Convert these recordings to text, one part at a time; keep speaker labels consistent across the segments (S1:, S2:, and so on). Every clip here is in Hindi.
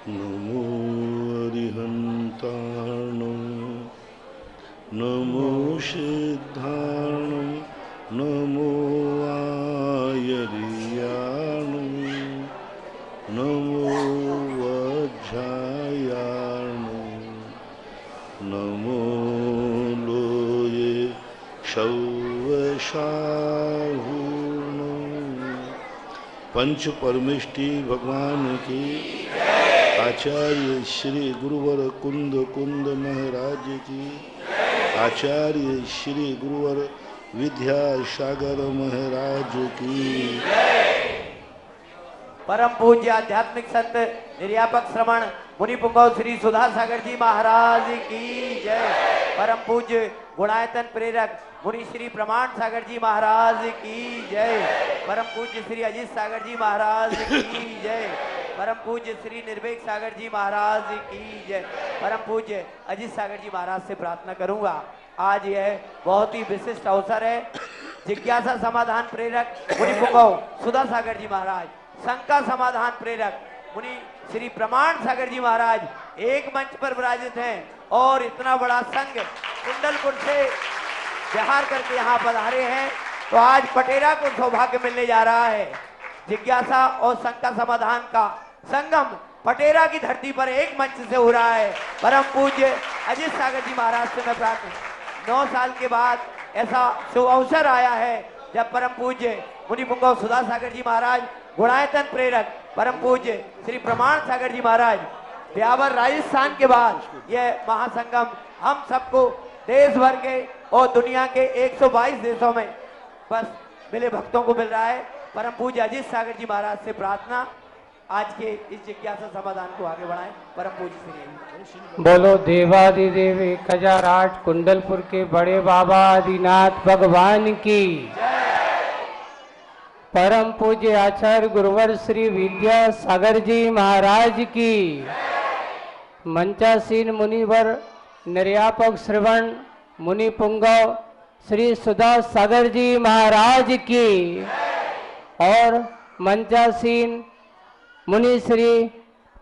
S1: नमो अरिहन्ताणं नमो सिद्धाणं नमो आयर्याणं नमो वज्रायाणं नमो लोये शौवशाहूणं। पंच परमेष्टि भगवान की, आचार्य श्री गुरुवर कुंद कुंद महाराज की, आचार्य श्री गुरुवर विद्यासागर महाराज की।
S2: परम पूज्य आध्यात्मिक संत निर्यापक श्रवण मुनि पुंगव श्री सुधा सागर जी महाराज की जय। परम पूज्य गुणायतन प्रेरक मुनि श्री प्रमाण सागर जी महाराज की जय। परम पूज्य श्री अजीत सागर जी महाराज की जय। परम पूज्य श्री निर्भीक सागर जी महाराज की जय। परम पूज्य अजीत सागर जी महाराज से प्रार्थना करूंगा, आज यह बहुत ही विशिष्ट अवसर है। जिज्ञासा समाधान प्रेरक मुनि पुंगव सुधा सागर जी महाराज, शंका समाधान प्रेरक मुनि श्री प्रमाण सागर जी महाराज एक मंच पर विराजित हैं और इतना बड़ा संघ कुंडलपुर से बिहार करके यहाँ पधारे हैं। तो आज पटेरा को सौभाग्य मिलने जा रहा है। जिज्ञासा और शंका समाधान का संगम पटेरा की धरती पर एक मंच से हो रहा है। परम पूज्य अजीत सागर जी महाराज से मैं प्रार्थना, 9 साल के बाद ऐसा शुभ अवसर आया है जब परम पूज्य मुनि पुंगव सुधा सागर जी महाराज, गुणायतन प्रेरक परम पूज्य श्री प्रमाण सागर जी महाराज, ब्यावर राजस्थान के बाद यह महासंगम हम सबको देश भर के और दुनिया के 122 देशों में बस मिले भक्तों को मिल रहा है। परम पूज्य अजीत सागर जी महाराज से प्रार्थना, आज के इस जिज्ञासा समाधान को आगे बढ़ाएं। परम पूज्य श्री
S3: बोलो देवादिदेव 1008 कुंडलपुर के बड़े बाबा आदिनाथ भगवान की। परम पूज्य आचार्य गुरुवर श्री विद्यासागर जी महाराज की। मंचासीन मुनिवर निर्यापक श्रवण मुनि पुंगव श्री सुधा सागर जी महाराज की और मंचासीन मुनि श्री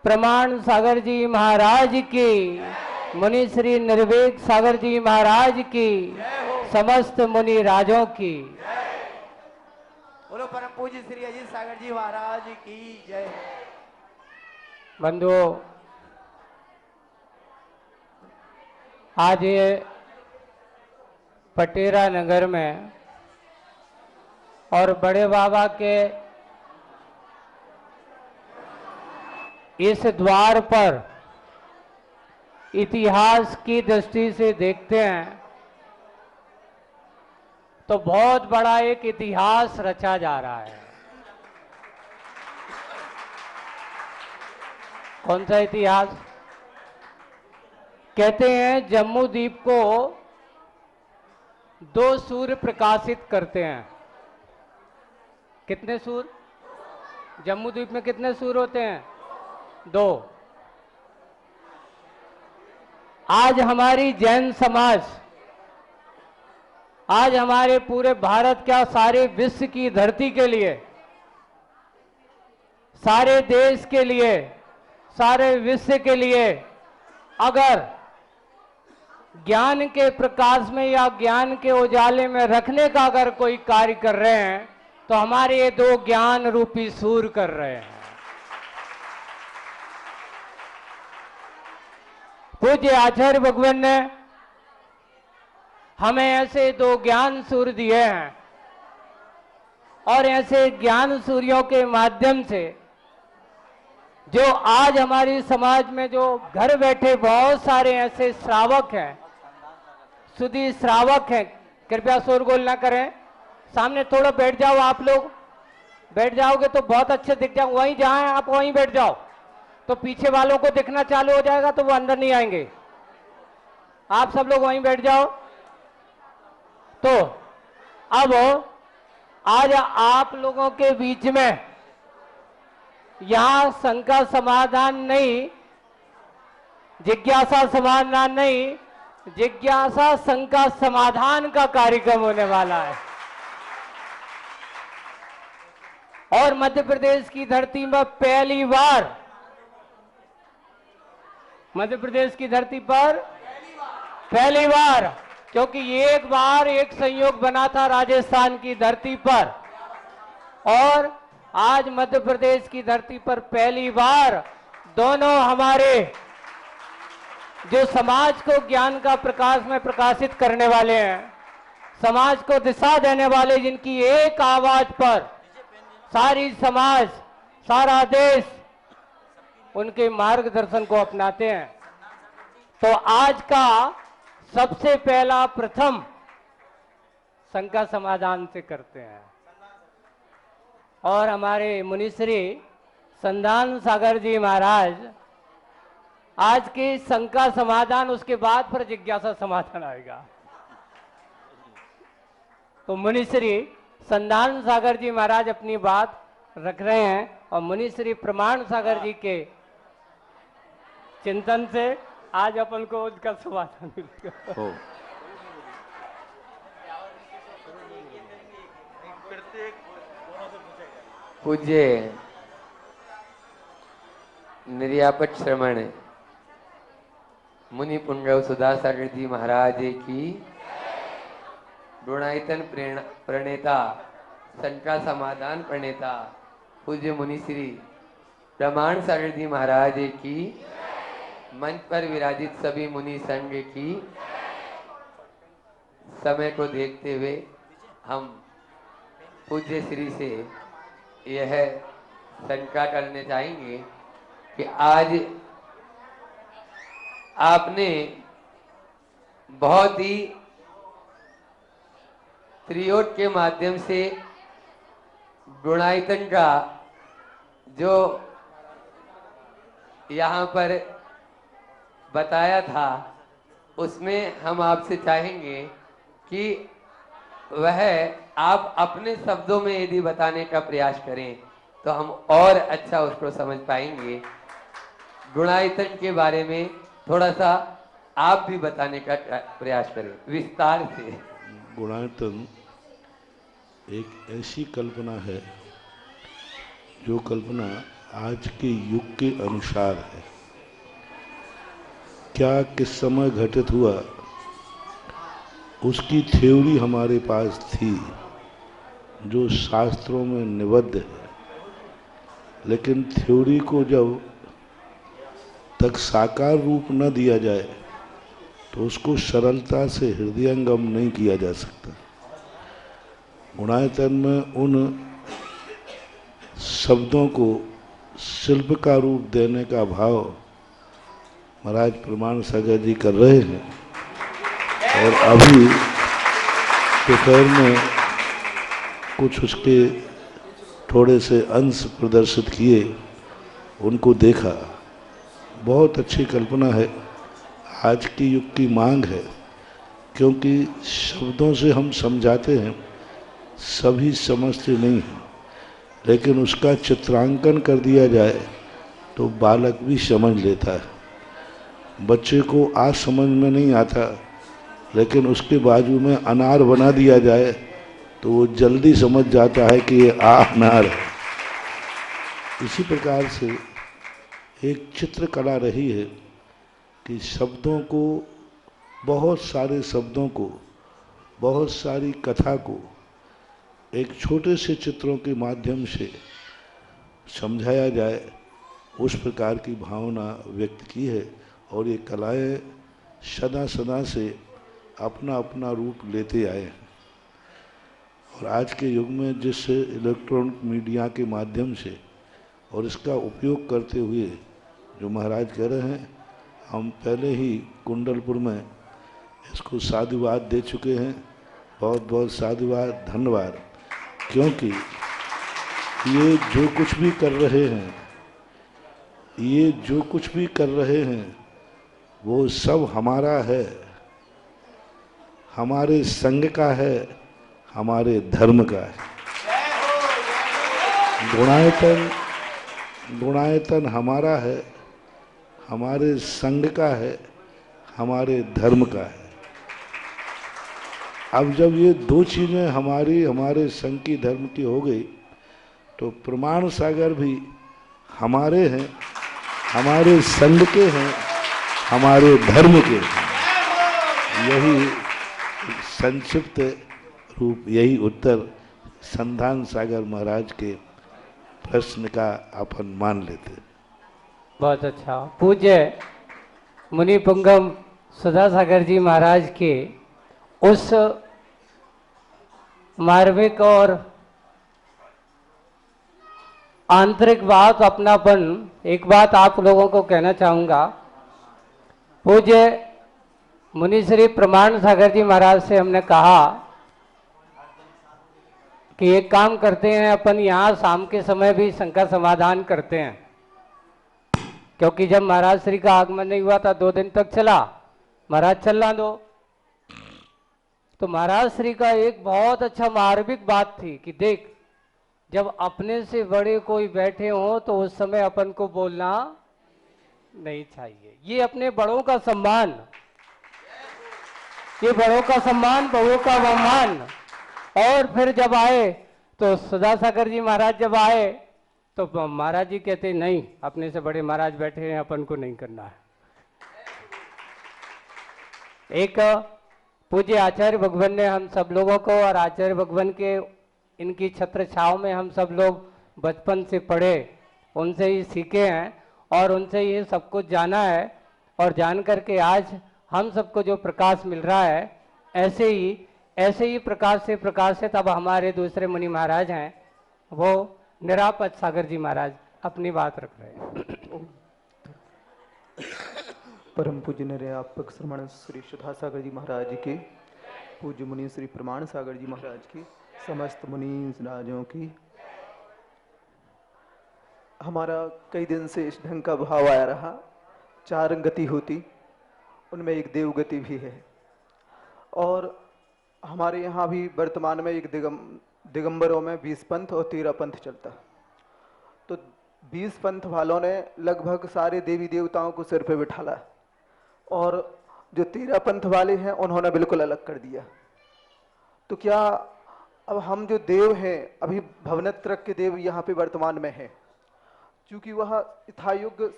S3: प्रमाण सागर जी महाराज की, मुनि श्री निर्वेक सागर जी महाराज की, समस्त मुनि राजों की।
S2: बोलो परम पूज्य श्री अजीत सागर जी महाराज की जय।
S3: बंधुओं, आज ये पटेरा नगर में और बड़े बाबा के इस द्वार पर इतिहास की दृष्टि से देखते हैं तो बहुत बड़ा एक इतिहास रचा जा रहा है। कौन सा इतिहास? कहते हैं जम्मू द्वीप को 2 सूर्य प्रकाशित करते हैं। कितने सूर्य? जम्मू द्वीप में कितने सूर्य होते हैं? 2। आज हमारी जैन समाज, आज हमारे पूरे भारत क्या सारे विश्व की धरती के लिए, सारे देश के लिए, सारे विश्व के लिए अगर ज्ञान के प्रकाश में या ज्ञान के उजाले में रखने का अगर कोई कार्य कर रहे हैं तो हमारे ये 2 ज्ञान रूपी सूर्य कर रहे हैं। पूज्य आचार्य भगवान ने हमें ऐसे 2 ज्ञान सूर्य दिए हैं और ऐसे ज्ञान सूर्यों के माध्यम से जो आज हमारी समाज में जो घर बैठे बहुत सारे ऐसे श्रावक हैं, सुधी श्रावक हैं, कृपया शोरगुल ना करें, सामने थोड़ा बैठ जाओ। आप लोग बैठ जाओगे तो बहुत अच्छे दिख जाओ, वहीं जहां आप वहीं बैठ जाओ तो पीछे वालों को दिखना चालू हो जाएगा तो वो अंदर नहीं आएंगे। आप सब लोग वहीं बैठ जाओ। तो अब आज आप लोगों के बीच में यहां शंका समाधान नहीं, जिज्ञासा समाधान नहीं, जिज्ञासा शंका समाधान का कार्यक्रम होने वाला है। और मध्य प्रदेश की धरती में पहली बार मध्य प्रदेश की धरती पर पहली बार, क्योंकि एक बार एक संयोग बना था राजस्थान की धरती पर, और आज मध्य प्रदेश की धरती पर पहली बार दोनों हमारे जो समाज को ज्ञान का प्रकाश में प्रकाशित करने वाले हैं, समाज को दिशा देने वाले, जिनकी एक आवाज पर सारी समाज, सारा देश उनके मार्गदर्शन को अपनाते हैं। तो आज का सबसे पहला प्रथम शंका समाधान से करते हैं, और हमारे मुनिश्री संधान सागर जी महाराज आज की शंका समाधान, उसके बाद फिर जिज्ञासा समाधान आएगा। तो मुनिश्री संधान सागर जी महाराज अपनी बात रख रहे हैं, और मुनिश्री प्रमाण सागर जी के चिंतन से आज अपन को उसका समाधान मिलेगा।
S4: पूज्य निर्यापक श्रमण मुनि पुंगव सुधा सागर जी महाराज की, गुणायतन प्रणेता, शंका समाधान प्रणेता पूज्य मुनि श्री प्रमाण सागर जी महाराज की, मंच पर विराजित सभी मुनि संघ की, समय को देखते हुए हम पूज्य श्री से यह शंका करने चाहेंगे कि आज आपने बहुत ही त्रियोट के माध्यम से गुणायतन का जो यहाँ पर बताया था, उसमें हम आपसे चाहेंगे कि वह आप अपने शब्दों में यदि बताने का प्रयास करें तो हम और अच्छा उसको समझ पाएंगे। गुणायतन के बारे में थोड़ा सा आप भी बताने का प्रयास करें विस्तार से।
S1: गुणायतन एक ऐसी कल्पना है जो कल्पना आज के युग के अनुसार है। क्या किस समय घटित हुआ उसकी थ्योरी हमारे पास थी जो शास्त्रों में निबद्ध है, लेकिन थ्योरी को जब तक साकार रूप न दिया जाए तो उसको सरलता से हृदयंगम नहीं किया जा सकता। गुणायतन में उन शब्दों को शिल्प का रूप देने का भाव महाराज प्रमाण सागर जी कर रहे हैं, और अभी दोपहर में कुछ उसके थोड़े से अंश प्रदर्शित किए, उनको देखा। बहुत अच्छी कल्पना है, आज की युग की मांग है, क्योंकि शब्दों से हम समझाते हैं, सभी समझते नहीं हैं, लेकिन उसका चित्रांकन कर दिया जाए तो बालक भी समझ लेता है। बच्चे को आज समझ में नहीं आता, लेकिन उसके बाजू में अनार बना दिया जाए तो वो जल्दी समझ जाता है कि ये अनार है। इसी प्रकार से एक चित्रकला रही है कि शब्दों को, बहुत सारे शब्दों को, बहुत सारी कथा को एक छोटे से चित्रों के माध्यम से समझाया जाए, उस प्रकार की भावना व्यक्त की है। और ये कलाएं सदा सदा से अपना अपना रूप लेते आए हैं, और आज के युग में जिस इलेक्ट्रॉनिक मीडिया के माध्यम से और इसका उपयोग करते हुए जो महाराज कह रहे हैं, हम पहले ही कुंडलपुर में इसको साधुवाद दे चुके हैं। बहुत बहुत साधुवाद, धन्यवाद। क्योंकि ये जो कुछ भी कर रहे हैं, ये जो कुछ भी कर रहे हैं, वो सब हमारा है, हमारे संघ का है, हमारे धर्म का है। गुणायतन हमारा है, हमारे संघ का है, हमारे धर्म का है। अब जब ये दो चीज़ें हमारे संघ की, धर्म की हो गई, तो प्रमाण सागर भी हमारे हैं, हमारे संघ के हैं, हमारे धर्म के, यही संक्षिप्त रूप, यही उत्तर संधान सागर महाराज के प्रश्न का अपन मान लेते।
S3: बहुत अच्छा। पूज्य मुनि पुंगव सुधा सागर जी महाराज के उस मार्मिक और आंतरिक बात, अपनापन, एक बात आप लोगों को कहना चाहूँगा। पूज्य मुनि श्री प्रमाण सागर जी महाराज से हमने कहा कि एक काम करते हैं, अपन यहाँ शाम के समय भी शंका समाधान करते हैं, क्योंकि जब महाराज श्री का आगमन नहीं हुआ था 2 दिन तक चला, महाराज चलना दो। तो महाराज श्री का एक बहुत अच्छा मार्मिक बात थी कि देख, जब अपने से बड़े कोई बैठे हो तो उस समय अपन को बोलना नहीं चाहिए। ये अपने बड़ों का सम्मान, ये बड़ों का सम्मान, बड़ों का सम्मान। और फिर जब आए तो सुधा सागर जी महाराज जब आए तो महाराज जी कहते नहीं, अपने से बड़े महाराज बैठे हैं, अपन को नहीं करना है। एक पूज्य आचार्य भगवान ने हम सब लोगों को, और आचार्य भगवान के इनकी छत्र छाव में हम सब लोग बचपन से पढ़े, उनसे ही सीखे हैं और उनसे ही सब कुछ जाना है। और जान करके आज हम सबको जो प्रकाश मिल रहा है, ऐसे ही प्रकाश से प्रकाशित अब हमारे दूसरे मुनि महाराज हैं, वो निरापद सागर जी महाराज अपनी बात रख रहे हैं।
S5: परम पूज्य निर्यापक श्रमण श्री सुधा सागर जी महाराज की, पूज्य मुनि श्री प्रमाण सागर जी महाराज की, समस्त मुनि राजों की, हमारा कई दिन से इस ढंग का भाव आया रहा। 4 गति होती, उनमें एक देव गति भी है। और हमारे यहाँ भी वर्तमान में एक दिगंबरों में 20 पंथ और 13 पंथ चलता। तो 20 पंथ वालों ने लगभग सारे देवी देवताओं को सिर पे बिठाला, और जो 13 पंथ वाले हैं उन्होंने बिल्कुल अलग कर दिया। तो क्या अब हम जो देव हैं, अभी भवनत्रक के देव यहाँ पे वर्तमान में हैं, क्योंकि वह यथायुग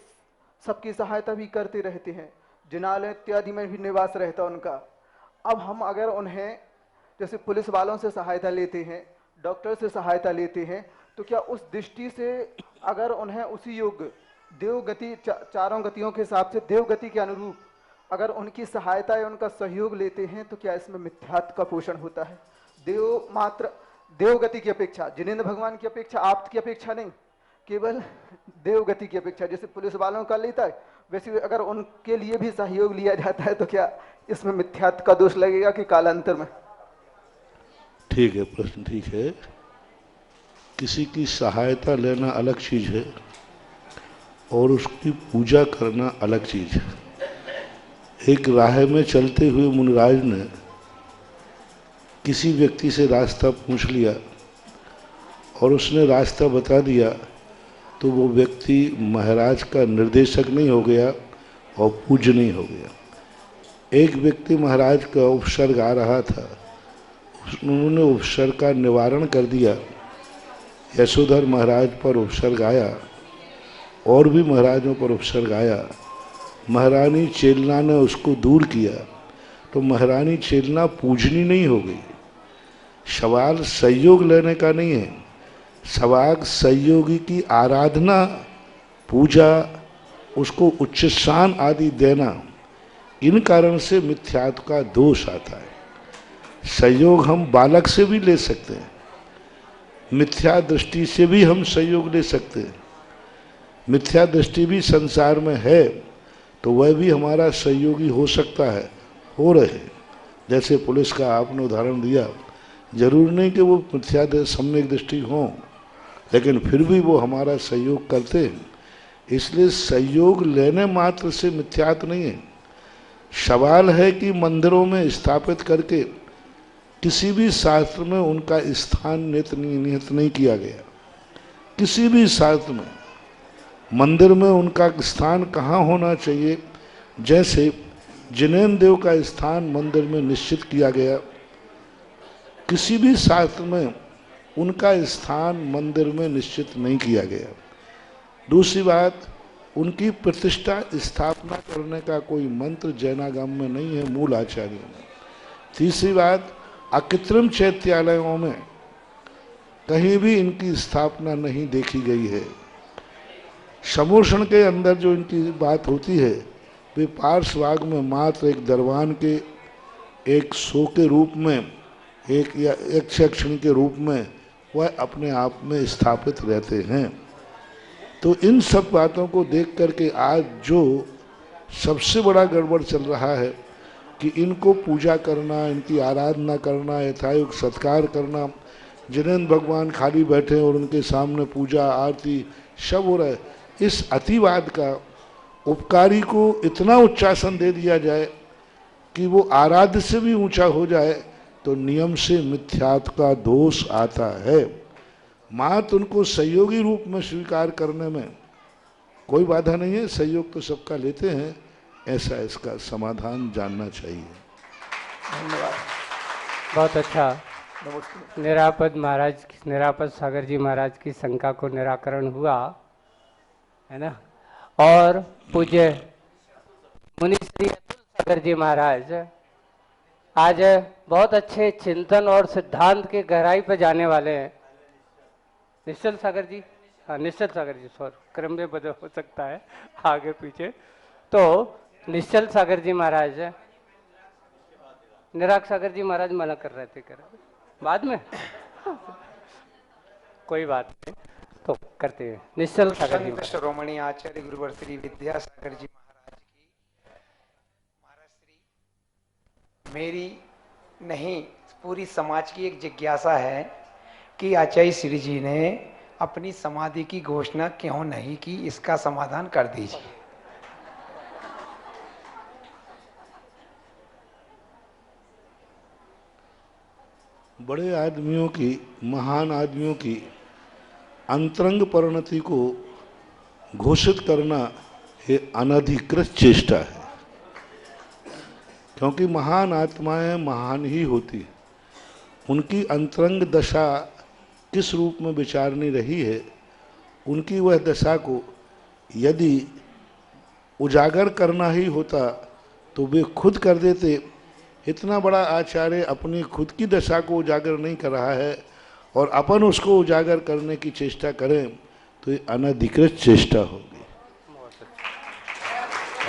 S5: सबकी सहायता भी करते रहते हैं, जिनालय इत्यादि में भी निवास रहता उनका। अब हम अगर उन्हें जैसे पुलिस वालों से सहायता लेते हैं, डॉक्टर से सहायता लेते हैं, तो क्या उस दृष्टि से अगर उन्हें उसी योग देव गति, चारों गतियों के हिसाब से देव गति के अनुरूप अगर उनकी सहायता या उनका सहयोग लेते हैं, तो क्या इसमें मिथ्यात्व का पोषण होता है? देव मात्र देव गति की अपेक्षा, जिनेंद्र भगवान की अपेक्षा, आप की अपेक्षा नहीं, केवल देव गति की अपेक्षा जैसे पुलिस वालों का लेता है, वैसे अगर उनके लिए भी सहयोग लिया जाता है, तो क्या इसमें मिथ्यात्व का दोष लगेगा कि कालांतर में?
S1: ठीक है, प्रश्न ठीक है। किसी की सहायता लेना अलग चीज है और उसकी पूजा करना अलग चीज है। एक राह में चलते हुए मुनिराज ने किसी व्यक्ति से रास्ता पूछ लिया और उसने रास्ता बता दिया, तो वो व्यक्ति महाराज का निर्देशक नहीं हो गया और पूज्य नहीं हो गया। एक व्यक्ति महाराज का उपसर्ग आ रहा था, उन्होंने उपसर्ग का निवारण कर दिया। यशोधर महाराज पर उपसर्ग आया और भी महाराजों पर उपसर्ग आया, महारानी चेलना ने उसको दूर किया, तो महारानी चेलना पूजनी नहीं हो गई। सवाल सहयोग लेने का नहीं है, सवाल सहयोगी की आराधना, पूजा, उसको उच्च स्थान आदि देना, इन कारण से मिथ्यात्व का दोष आता है। सहयोग हम बालक से भी ले सकते हैं, मिथ्या दृष्टि से भी हम सहयोग ले सकते हैं। मिथ्या दृष्टि भी संसार में है तो वह भी हमारा सहयोगी हो सकता है, हो रहे। जैसे पुलिस का आपने उदाहरण दिया, जरूर नहीं कि वो मिथ्या सम्यक दृष्टि हो, लेकिन फिर भी वो हमारा सहयोग करते हैं। इसलिए सहयोग लेने मात्र से मिथ्यात्व नहीं है। सवाल है कि मंदिरों में स्थापित करके किसी भी शास्त्र में उनका स्थान निहित नहीं किया गया। किसी भी शास्त्र में मंदिर में उनका स्थान कहाँ होना चाहिए, जैसे जिनेन्द्र देव का स्थान मंदिर में निश्चित किया गया, किसी भी शास्त्र में उनका स्थान मंदिर में निश्चित नहीं किया गया। दूसरी बात, उनकी प्रतिष्ठा स्थापना करने का कोई मंत्र जैनागम में नहीं है, मूल आचार्यों में। तीसरी बात, अकृत्रिम चैत्यालयों में कहीं भी इनकी स्थापना नहीं देखी गई है। समोषण के अंदर जो इनकी बात होती है, वे पार्श्वभाग में मात्र एक दरबान के एक शो के रूप में, एक या एक सेक्शन के रूप में वह अपने आप में स्थापित रहते हैं। तो इन सब बातों को देख करके आज जो सबसे बड़ा गड़बड़ चल रहा है कि इनको पूजा करना, इनकी आराधना करना, यथायुग सत्कार करना, जिनेंद्र भगवान खाली बैठे और उनके सामने पूजा आरती सब हो रहा है, इस अतिवाद का उपकारी को इतना उच्चासन दे दिया जाए कि वो आराध्य से भी ऊंचा हो जाए तो नियम से मिथ्यात्व का दोष आता है। मात उनको सहयोगी रूप में स्वीकार करने में कोई बाधा नहीं है, सहयोग तो सबका लेते हैं, ऐसा इसका समाधान जानना चाहिए।
S5: धन्यवाद।
S3: बहुत अच्छा।
S5: नमस्ते।
S3: निरापद सागर जी महाराज की शंका को निराकरण हुआ है ना। और पूज्य मुनि श्री अतुल सागर जी महाराज आज बहुत अच्छे चिंतन और सिद्धांत के गहराई पर जाने वाले हैं। निश्चल सागर जी, हाँ निश्चल सागर जी, सॉरी क्रम में बदल हो सकता है आगे पीछे। तो निश्चल सागर जी महाराज, निराग सागर जी महाराज मना कर रहे थे, बाद में कोई बात नहीं, तो करते हैं। निश्चल सागर जी महाराज।
S6: शिरोमणि आचार्य गुरुवर श्री विद्यासागर जी महाराज की, महाराज श्री, मेरी नहीं पूरी समाज की एक जिज्ञासा है कि आचार्य श्री जी ने अपनी समाधि की घोषणा क्यों नहीं की, इसका समाधान कर दीजिए।
S1: बड़े आदमियों की, महान आदमियों की अंतरंग परिणति को घोषित करना ये अनधिकृत चेष्टा है, क्योंकि महान आत्माएं महान ही होती, उनकी अंतरंग दशा किस रूप में विचारनी रही है, उनकी वह दशा को यदि उजागर करना ही होता तो वे खुद कर देते। इतना बड़ा आचार्य अपनी खुद की दशा को उजागर नहीं कर रहा है और अपन उसको उजागर करने की चेष्टा करें तो ये अनधिकृत चेष्टा होगी।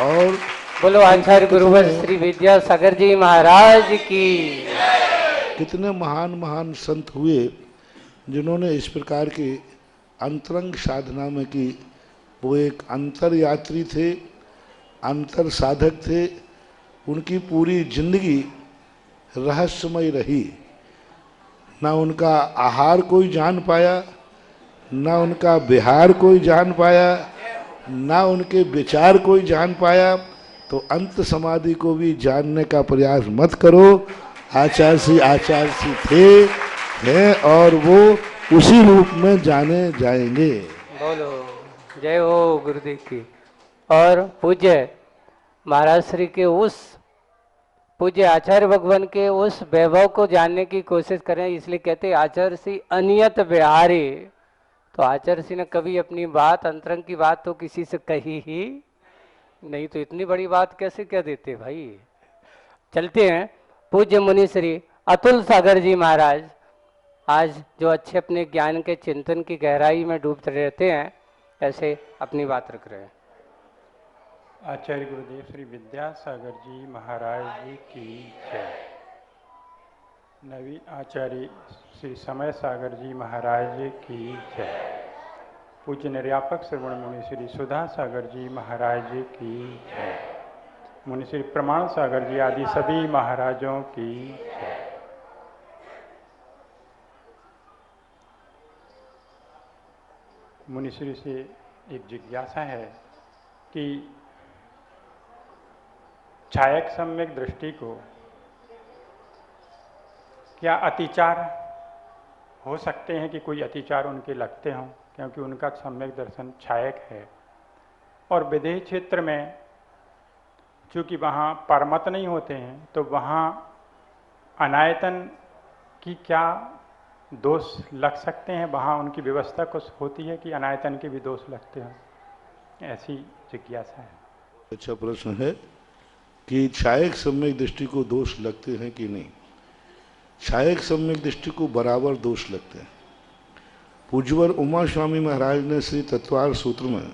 S1: और
S3: बोलो आचार्य गुरुवर श्री विद्यासागर जी महाराज की।
S1: कितने महान महान संत हुए जिन्होंने इस प्रकार की अंतरंग साधना में की। वो एक अंतर यात्री थे, अंतर साधक थे, उनकी पूरी जिंदगी रहस्यमय रही। ना उनका आहार कोई जान पाया, ना उनका विहार कोई जान पाया, ना उनके विचार कोई जान पाया। तो अंत समाधि को भी जानने का प्रयास मत करो। आचार्य श्री थे, हैं और वो उसी रूप में जाने जाएंगे।
S3: बोलो जय हो गुरुदेव की। और पूज्य महाराज श्री के उस पूज्य आचार्य भगवान के उस वैभव को जानने की कोशिश करें, इसलिए कहते हैं आचार्य श्री अनियत विहारी। तो आचार्य श्री ने कभी अपनी बात, अंतरंग की बात तो किसी से कही ही नहीं, तो इतनी बड़ी बात कैसे कह देते भाई। चलते हैं पूज्य मुनि श्री अतुल सागर जी महाराज, आज जो अच्छे अपने ज्ञान के चिंतन की गहराई में डूबते रहते हैं, ऐसे अपनी बात रख रहे हैं।
S7: आचार्य गुरुदेव श्री विद्यासागर जी महाराज जी की जय। नवीन आचार्य श्री समय सागर जी महाराज जी की जय। पूज्य निर्यापक श्रवण मुनि श्री सुधा सागर जी महाराज जी की जय। मुनि श्री प्रमाण सागर जी आदि सभी महाराजों की जय। मुनि श्री से एक जिज्ञासा है कि छायक सम्यक दृष्टि को क्या अतिचार हो सकते हैं कि कोई अतिचार उनके लगते हों, क्योंकि उनका सम्यक दर्शन छायक है। और विदेह क्षेत्र में चूँकि वहाँ परमत नहीं होते हैं, तो वहाँ अनायतन की क्या दोष लग सकते हैं? वहाँ उनकी व्यवस्था कुछ होती है कि अनायतन के भी दोष लगते हैं? ऐसी जिज्ञासा है।
S1: अच्छा प्रश्न है कि छायक सम्यक दृष्टि को दोष लगते हैं कि नहीं। छायक सम्यक दृष्टि को बराबर दोष लगते हैं। पूज्यवर उमा स्वामी महाराज ने श्री तत्वार सूत्र में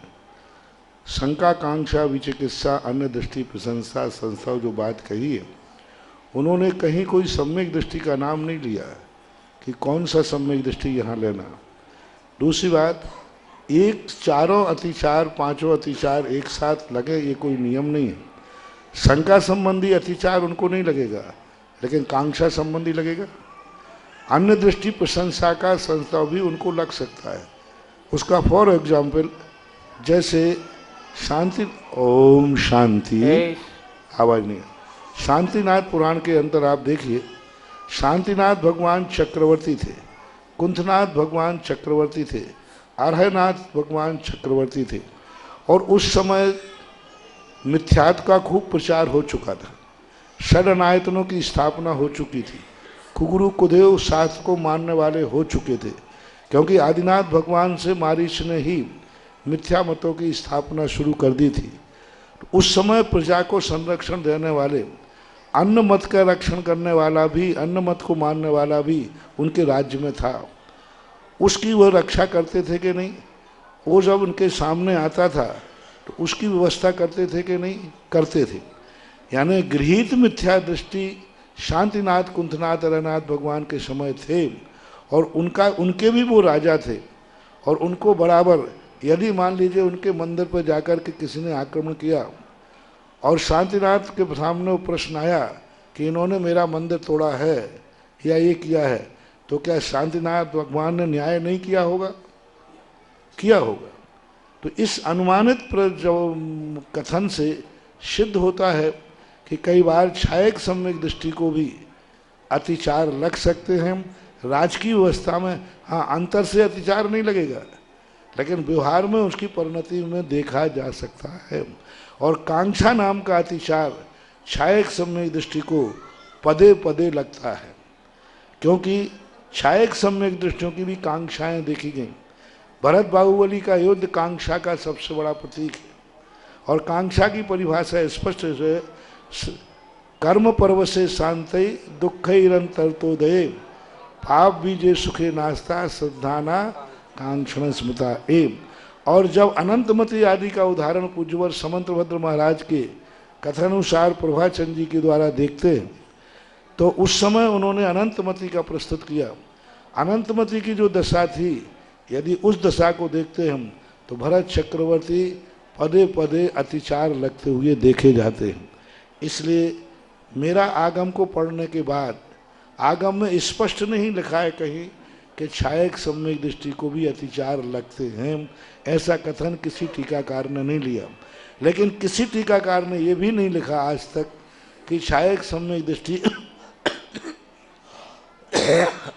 S1: शंका कांक्षा विचिकित्सा अन्य दृष्टि प्रशंसा संस्था जो बात कही है, उन्होंने कहीं कोई सम्यक दृष्टि का नाम नहीं लिया कि कौन सा सम्यक दृष्टि यहाँ लेना। दूसरी बात, एक चारों अतिचार पांचों अतिचार एक साथ लगे ये कोई नियम नहीं है। शंका संबंधी अतिचार उनको नहीं लगेगा, लेकिन कांक्षा संबंधी लगेगा। अन्य दृष्टि प्रशंसा का संस्था भी उनको लग सकता है। उसका फॉर एग्जाम्पल जैसे शांति, ओम शांति, आवाज नहीं है। शांतिनाथ पुराण के अंदर आप देखिए, शांतिनाथ भगवान चक्रवर्ती थे, कुंथनाथ भगवान चक्रवर्ती थे, अरहनाथ भगवान चक्रवर्ती थे, और उस समय मिथ्यात्व का खूब प्रचार हो चुका था। षडनायतनों की स्थापना हो चुकी थी। कुगुरु कुदेव शास्त्र को मानने वाले हो चुके थे, क्योंकि आदिनाथ भगवान से मारीच ने ही मिथ्या मतों की स्थापना शुरू कर दी थी। उस समय प्रजा को संरक्षण देने वाले, अन्न मत का रक्षण करने वाला भी, अन्न मत को मानने वाला भी उनके राज्य में था। उसकी वह रक्षा करते थे कि नहीं? वो जब उनके सामने आता था तो उसकी व्यवस्था करते थे कि नहीं? करते थे। यानी गृहीत मिथ्या दृष्टि शांतिनाथ कुंथनाथ अरहनाथ भगवान के समय थे, और उनके भी वो राजा थे, और उनको बराबर यदि मान लीजिए उनके मंदिर पर जाकर के किसी ने आक्रमण किया और शांतिनाथ के सामने वो प्रश्न आया कि इन्होंने मेरा मंदिर तोड़ा है या ये किया है, तो क्या शांतिनाथ भगवान ने न्याय नहीं किया होगा? किया होगा। तो इस अनुमानित जो कथन से सिद्ध होता है कि कई बार छायक सम्यक दृष्टि को भी अतिचार लग सकते हैं। राजकीय व्यवस्था में हाँ अंतर से अतिचार नहीं लगेगा, लेकिन व्यवहार में उसकी परिणति में देखा जा सकता है। और कांक्षा नाम का अतिचार छायक सम्यक दृष्टि को पदे पदे लगता है, क्योंकि छायक सम्यक दृष्टियों की भी कांक्षाएं देखी गई। भरत बाहुबली का युद्ध कांक्षा का सबसे बड़ा प्रतीक है, और कांक्षा की परिभाषा स्पष्ट है, कर्म पर्व से शांति दुख तरतोदय पाप बीजे सुखे नास्ता श्रद्धाना कांक्षण स्मृता एम। और जब अनंतमती आदि का उदाहरण पूज्यवर समंतभद्र महाराज के कथानुसार प्रभाचंद जी के द्वारा देखते हैं, तो उस समय उन्होंने अनंतमती का प्रस्तुत किया। अनंतमती की जो दशा थी, यदि उस दशा को देखते हम तो भरत चक्रवर्ती पदे पदे अतिचार लगते हुए देखे जाते हैं। इसलिए मेरा आगम को पढ़ने के बाद आगम में स्पष्ट नहीं लिखा है कहीं कि छायक सम्यक दृष्टि को भी अतिचार लगते हैं, ऐसा कथन किसी टीकाकार ने नहीं लिया। लेकिन किसी टीकाकार ने यह भी नहीं लिखा आज तक कि छायक सम्यक दृष्टि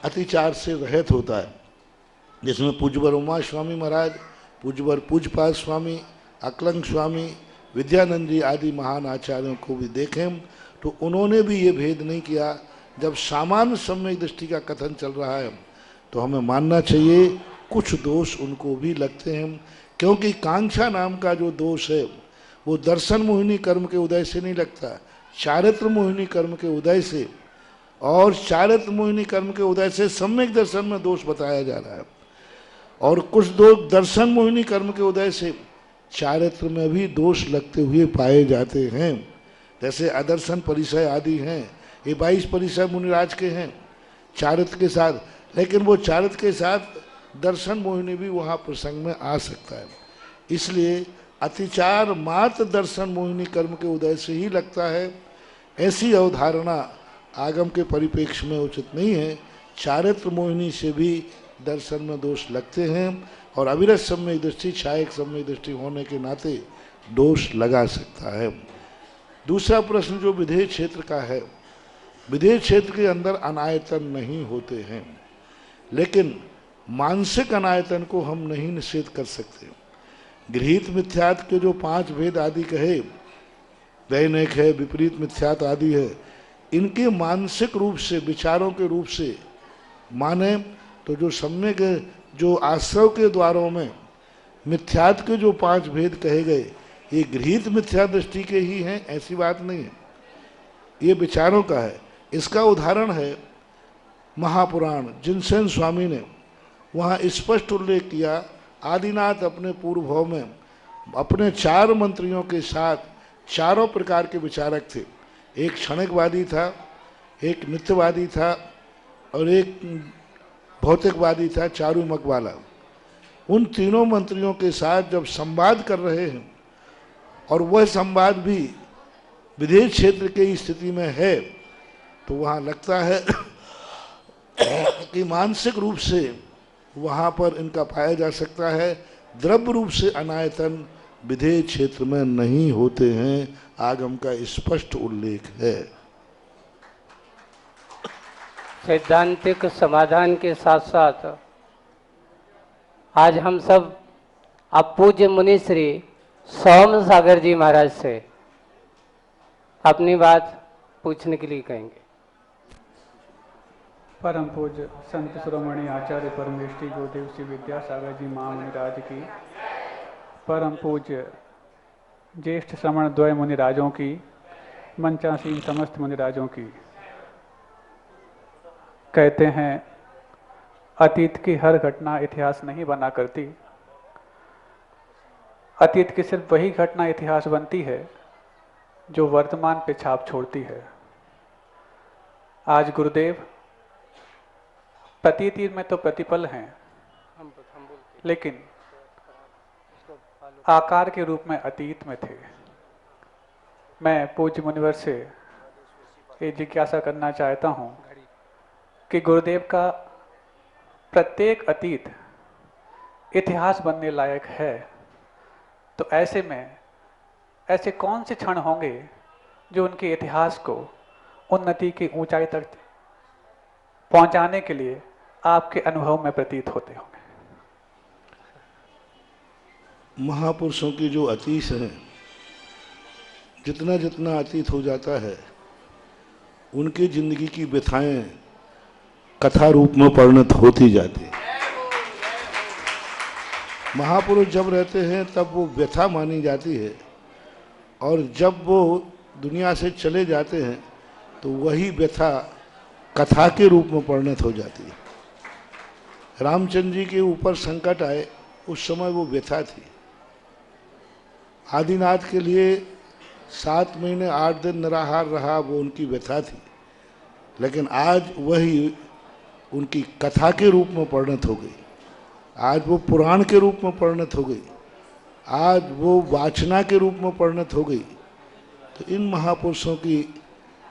S1: अतिचार से रहित होता है, जिसमें पूज्यवर उमा स्वामी महाराज, पूज्यवर पूज्यपाद स्वामी, अकलंग स्वामी, विद्यानंद जी आदि महान आचार्यों को भी देखें तो उन्होंने भी ये भेद नहीं किया। जब सामान्य सम्यक दृष्टि का कथन चल रहा है तो हमें मानना चाहिए कुछ दोष उनको भी लगते हैं, क्योंकि कांक्षा नाम का जो दोष है वो दर्शन मोहिनी कर्म के उदय से नहीं लगता, चारित्र मोहिनी कर्म के उदय से, और चारित्र मोहिनी कर्म के उदय से सम्यक दर्शन में दोष बताया जा रहा है। और कुछ दर्शन मोहिनी कर्म के उदय से चारित्र में भी दोष लगते हुए पाए जाते हैं। जैसे अदर्शन परिचय आदि हैं, ये 22 परिचय मुनिराज के हैं चारित्र के साथ, लेकिन वो चारित्र के साथ दर्शन मोहिनी भी वहाँ प्रसंग में आ सकता है। इसलिए अतिचार मात्र दर्शन मोहिनी कर्म के उदय से ही लगता है, ऐसी अवधारणा आगम के परिप्रेक्ष्य में उचित नहीं है। चारित्र मोहिनी से भी दर्शन में दोष लगते हैं, और अविरत सम्यक दृष्टि छायक सम्यक दृष्टि होने के नाते दोष लगा सकता है। दूसरा प्रश्न जो विधेय क्षेत्र का है, विधेय क्षेत्र के अंदर अनायतन नहीं होते हैं, लेकिन मानसिक अनायतन को हम नहीं निषेध कर सकते। गृहीत मिथ्यात के जो 5 भेद आदि कहे, दैनिक है, विपरीत मिथ्यात आदि है, इनके मानसिक रूप से, विचारों के रूप से माने तो जो सम्यक जो आश्रव के द्वारों में मिथ्यात्व के जो 5 भेद कहे गए ये गृहीत मिथ्या दृष्टि के ही हैं, ऐसी बात नहीं है, ये विचारों का है। इसका उदाहरण है महापुराण। जिनसेन स्वामी ने वहाँ स्पष्ट उल्लेख किया, आदिनाथ अपने पूर्व भाव में अपने 4 मंत्रियों के साथ चारों प्रकार के विचारक थे। एक क्षणिकवादी था, एक नित्यवादी था और एक भौतिकवादी था, चारुमक वाला। उन तीनों मंत्रियों के साथ जब संवाद कर रहे हैं और वह संवाद भी विदेश क्षेत्र की स्थिति में है, तो वहाँ लगता है कि मानसिक रूप से वहाँ पर इनका पाया जा सकता है, द्रव्य रूप से अनायतन विदेश क्षेत्र में नहीं होते हैं, आगम का स्पष्ट उल्लेख है।
S3: सैद्धांतिक समाधान के साथ साथ आज हम सब अब पूज्य मुनि श्री सोम सागर जी महाराज से अपनी बात पूछने के लिए कहेंगे।
S8: परम पूज्य संत शिरोमणि आचार्य परमेष्ठी गुरुदेव श्री विद्यासागर जी महामुनिराज की, परम पूज्य ज्येष्ठ श्रवण द्वय मुनिराजों की, मंचासीन समस्त मुनिराजों की। कहते हैं अतीत की हर घटना इतिहास नहीं बना करती, अतीत की सिर्फ वही घटना इतिहास बनती है जो वर्तमान पे छाप छोड़ती है। आज गुरुदेव प्रतीति में तो प्रतिपल हैं, लेकिन आकार के रूप में अतीत में थे। मैं पूज्य मुनिवर से ये जिज्ञासा करना चाहता हूँ कि गुरुदेव का प्रत्येक अतीत इतिहास बनने लायक है, तो ऐसे में ऐसे कौन से क्षण होंगे जो उनके इतिहास को उन्नति की ऊंचाई तक पहुंचाने के लिए आपके अनुभव में प्रतीत होते होंगे?
S1: महापुरुषों की जो अतीत हैं, जितना जितना अतीत हो जाता है उनकी जिंदगी की व्यथाएं कथा रूप में परिणत होती जाती है। महापुरुष जब रहते हैं तब वो व्यथा मानी जाती है, और जब वो दुनिया से चले जाते हैं तो वही व्यथा कथा के रूप में परिणत हो जाती है। रामचंद्र जी के ऊपर संकट आए, उस समय वो व्यथा थी। आदिनाथ के लिए 7 महीने 8 दिन निराहार रहा, वो उनकी व्यथा थी, लेकिन आज वही उनकी कथा के रूप में परिणत हो गई। आज वो पुराण के रूप में परिणत हो गई, आज वो वाचना के रूप में परिणत हो गई। तो इन महापुरुषों की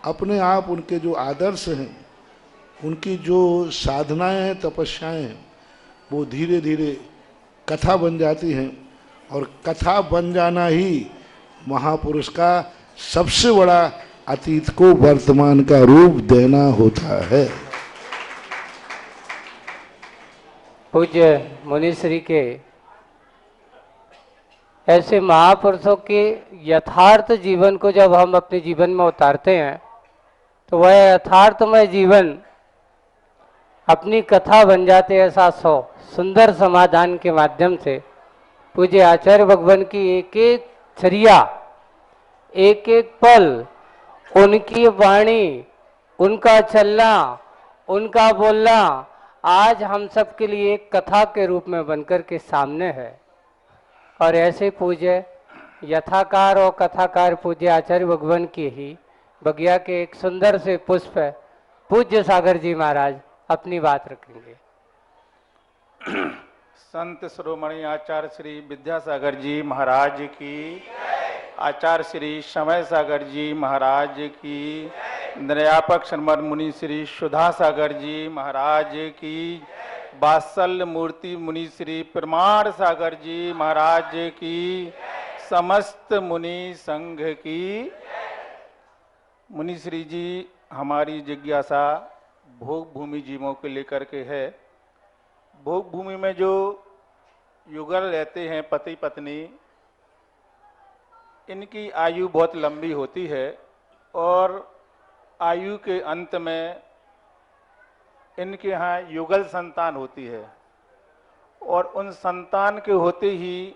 S1: अपने आप उनके जो आदर्श हैं, उनकी जो साधनाएं हैं, तपस्याएं हैं, वो धीरे धीरे कथा बन जाती हैं, और कथा बन जाना ही महापुरुष का सबसे बड़ा अतीत को वर्तमान का रूप देना होता है।
S3: पूज्य मुनिश्री के ऐसे महापुरुषों के यथार्थ जीवन को जब हम अपने जीवन में उतारते हैं तो वह यथार्थमय जीवन अपनी कथा बन जाते हैं। ऐसा सुंदर समाधान के माध्यम से पूज्य आचार्य भगवान की एक एक चर्या, एक एक पल, उनकी वाणी, उनका चलना, उनका बोलना आज हम सब के लिए एक कथा के रूप में बनकर के सामने है। और ऐसे पूज्य यथाकार और कथाकार पूज्य आचार्य भगवान की ही बगिया के एक सुंदर से पुष्प पूज्य सागर जी महाराज अपनी बात रखेंगे।
S7: संत शिरोमणि आचार्य श्री विद्यासागर जी महाराज की, आचार्य श्री समय सागर जी महाराज की, निर्यापक शर्मन मुनि श्री सुधा सागर जी महाराज की, वात्सल्य मूर्ति मुनि श्री प्रमाण सागर जी महाराज की, समस्त मुनि संघ की। मुनि श्री जी, हमारी जिज्ञासा भोग भूमि जीवों को लेकर के है। भोग भूमि में जो युगल रहते हैं पति पत्नी, इनकी आयु बहुत लंबी होती है, और आयु के अंत में इनके यहाँ युगल संतान होती है।
S9: और उन संतान के होते ही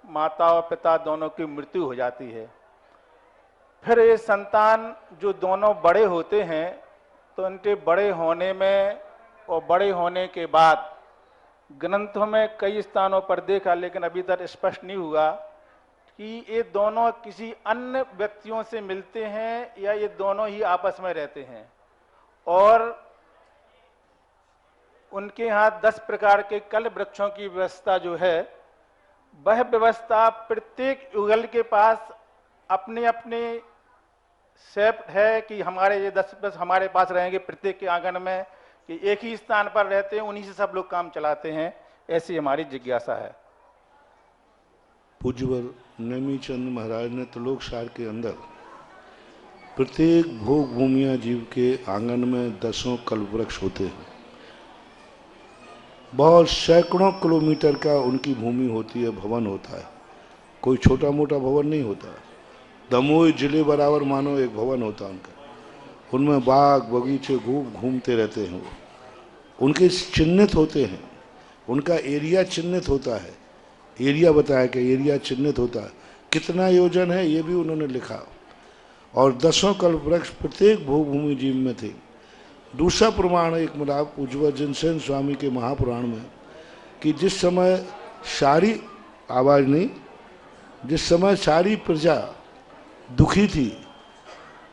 S9: माता और पिता दोनों की मृत्यु हो जाती है। फिर ये संतान जो दोनों बड़े होते हैं तो उनके बड़े होने में और बड़े होने के बाद ग्रंथों में कई स्थानों पर देखा, लेकिन अभी तक स्पष्ट नहीं हुआ कि ये दोनों किसी अन्य व्यक्तियों से मिलते हैं या ये दोनों ही आपस में रहते हैं। और उनके यहाँ 10 प्रकार के कल वृक्षों की व्यवस्था जो है, वह व्यवस्था प्रत्येक युगल के पास अपने अपने सेप्ट है कि हमारे ये 10 हमारे पास रहेंगे प्रत्येक के आंगन में, कि एक ही स्थान पर रहते हैं, उन्हीं से सब लोग काम चलाते हैं। ऐसी हमारी जिज्ञासा है।
S1: पूज्यवर नेमीचंद महाराज ने त्रिलोक सार के अंदर प्रत्येक भोग भूमिया जीव के आंगन में 10 कल्प वृक्ष होते हैं। बहुत सैकड़ों किलोमीटर का उनकी भूमि होती है, भवन होता है, कोई छोटा मोटा भवन नहीं होता। दमोह जिले बराबर मानो एक भवन होता है उनका। उनमें बाग बगीचे घूमते रहते हैं वो। उनके चिन्हित होते हैं, उनका एरिया चिन्हित होता है। एरिया बताया कि एरिया चिन्हित होता है, कितना योजन है ये भी उन्होंने लिखा। और 10 कल्प वृक्ष प्रत्येक भूमि जीव में थे। दूसरा प्रमाण एक मिला पूज्य जिनसेन स्वामी के महापुराण में कि जिस समय सारी प्रजा दुखी थी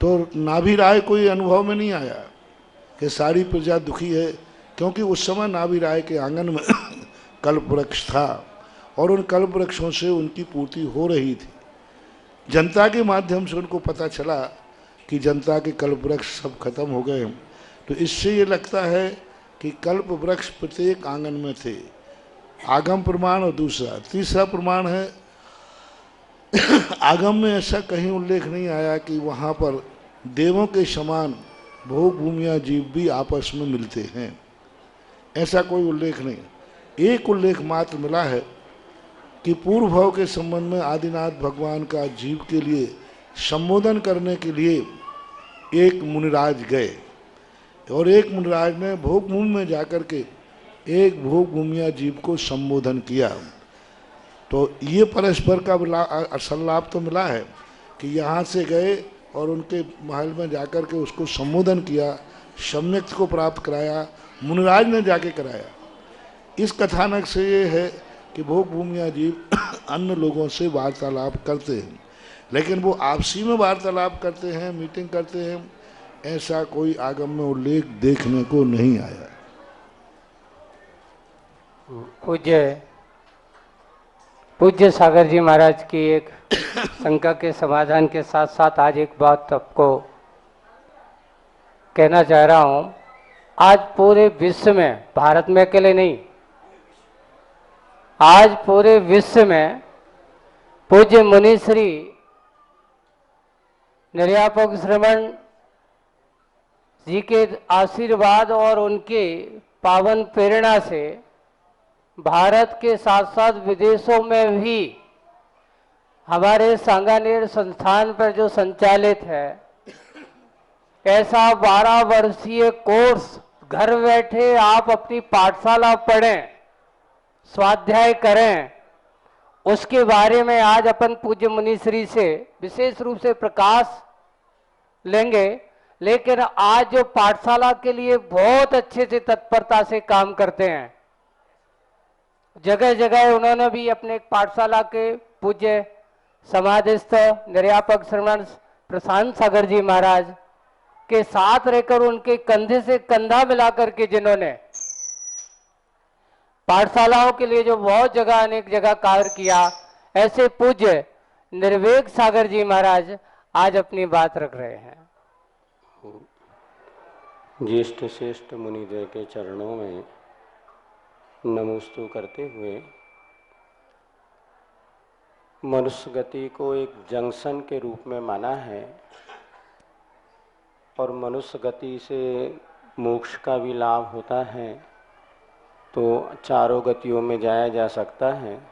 S1: तो नाभि राय कोई अनुभव में नहीं आया कि सारी प्रजा दुखी है, क्योंकि उस समय नाभि राय के आंगन में कल्प वृक्ष था और उन कल्प वृक्षों से उनकी पूर्ति हो रही थी। जनता के माध्यम से उनको पता चला कि जनता के कल्प वृक्ष सब खत्म हो गए। तो इससे ये लगता है कि कल्प वृक्ष प्रत्येक आंगन में थे। आगम प्रमाण। और दूसरा तीसरा प्रमाण है आगम में ऐसा कहीं उल्लेख नहीं आया कि वहाँ पर देवों के समान भोग भूमिया जीव भी आपस में मिलते हैं, ऐसा कोई उल्लेख नहीं। एक उल्लेख मात्र मिला है कि पूर्व भाव के संबंध में आदिनाथ भगवान का जीव के लिए संबोधन करने के लिए एक मुनिराज गए और एक मुनिराज ने भोग भूमि में जाकर के एक भोग भूमिया जीव को संबोधन किया। तो ये परस्पर का असल लाभ तो मिला है कि यहाँ से गए और उनके महल में जाकर के उसको संबोधन किया, सम्यक्त को प्राप्त कराया, मुनिराज ने जाके कराया। इस कथानक से ये है कि भोग भूमिया जीव अन्य लोगों से वार्तालाप करते हैं, लेकिन वो आपसी में वार्तालाप करते हैं, मीटिंग करते हैं, ऐसा कोई आगम में उल्लेख देखने को नहीं आया।
S3: पूज्य सागर जी महाराज की एक शंका के समाधान के साथ साथ आज एक बात आपको कहना चाह रहा हूं। आज पूरे विश्व में, भारत में अकेले नहीं, आज पूरे विश्व में पूज्य मुनिश्री निर्यापक श्रवण जी के आशीर्वाद और उनके पावन प्रेरणा से भारत के साथ साथ विदेशों में भी हमारे सांगानेर संस्थान पर जो संचालित है ऐसा 12 वर्षीय कोर्स घर बैठे आप अपनी पाठशाला पढ़ें, स्वाध्याय करें, उसके बारे में आज अपन पूज्य मुनिश्री से विशेष रूप से प्रकाश लेंगे। लेकिन आज जो पाठशाला के लिए बहुत अच्छे से तत्परता से काम करते हैं, जगह जगह उन्होंने भी अपने पाठशाला के पूज्य समाधिस्थ निर्यापक श्रवण प्रशांत सागर जी महाराज के साथ रहकर उनके कंधे से कंधा मिलाकर के जिन्होंने पाठशालाओं के लिए जो बहुत जगह अनेक जगह कार्य किया, ऐसे पूज्य निर्वेक सागर जी महाराज आज अपनी बात रख रहे हैं।
S10: ज्येष्ठ श्रेष्ठ मुनिदेव के चरणों में नमोस्तु करते हुए मनुष्य गति को एक जंक्शन के रूप में माना है और मनुष्य गति से मोक्ष का भी लाभ होता है, तो चारों गतियों में जाया जा सकता है।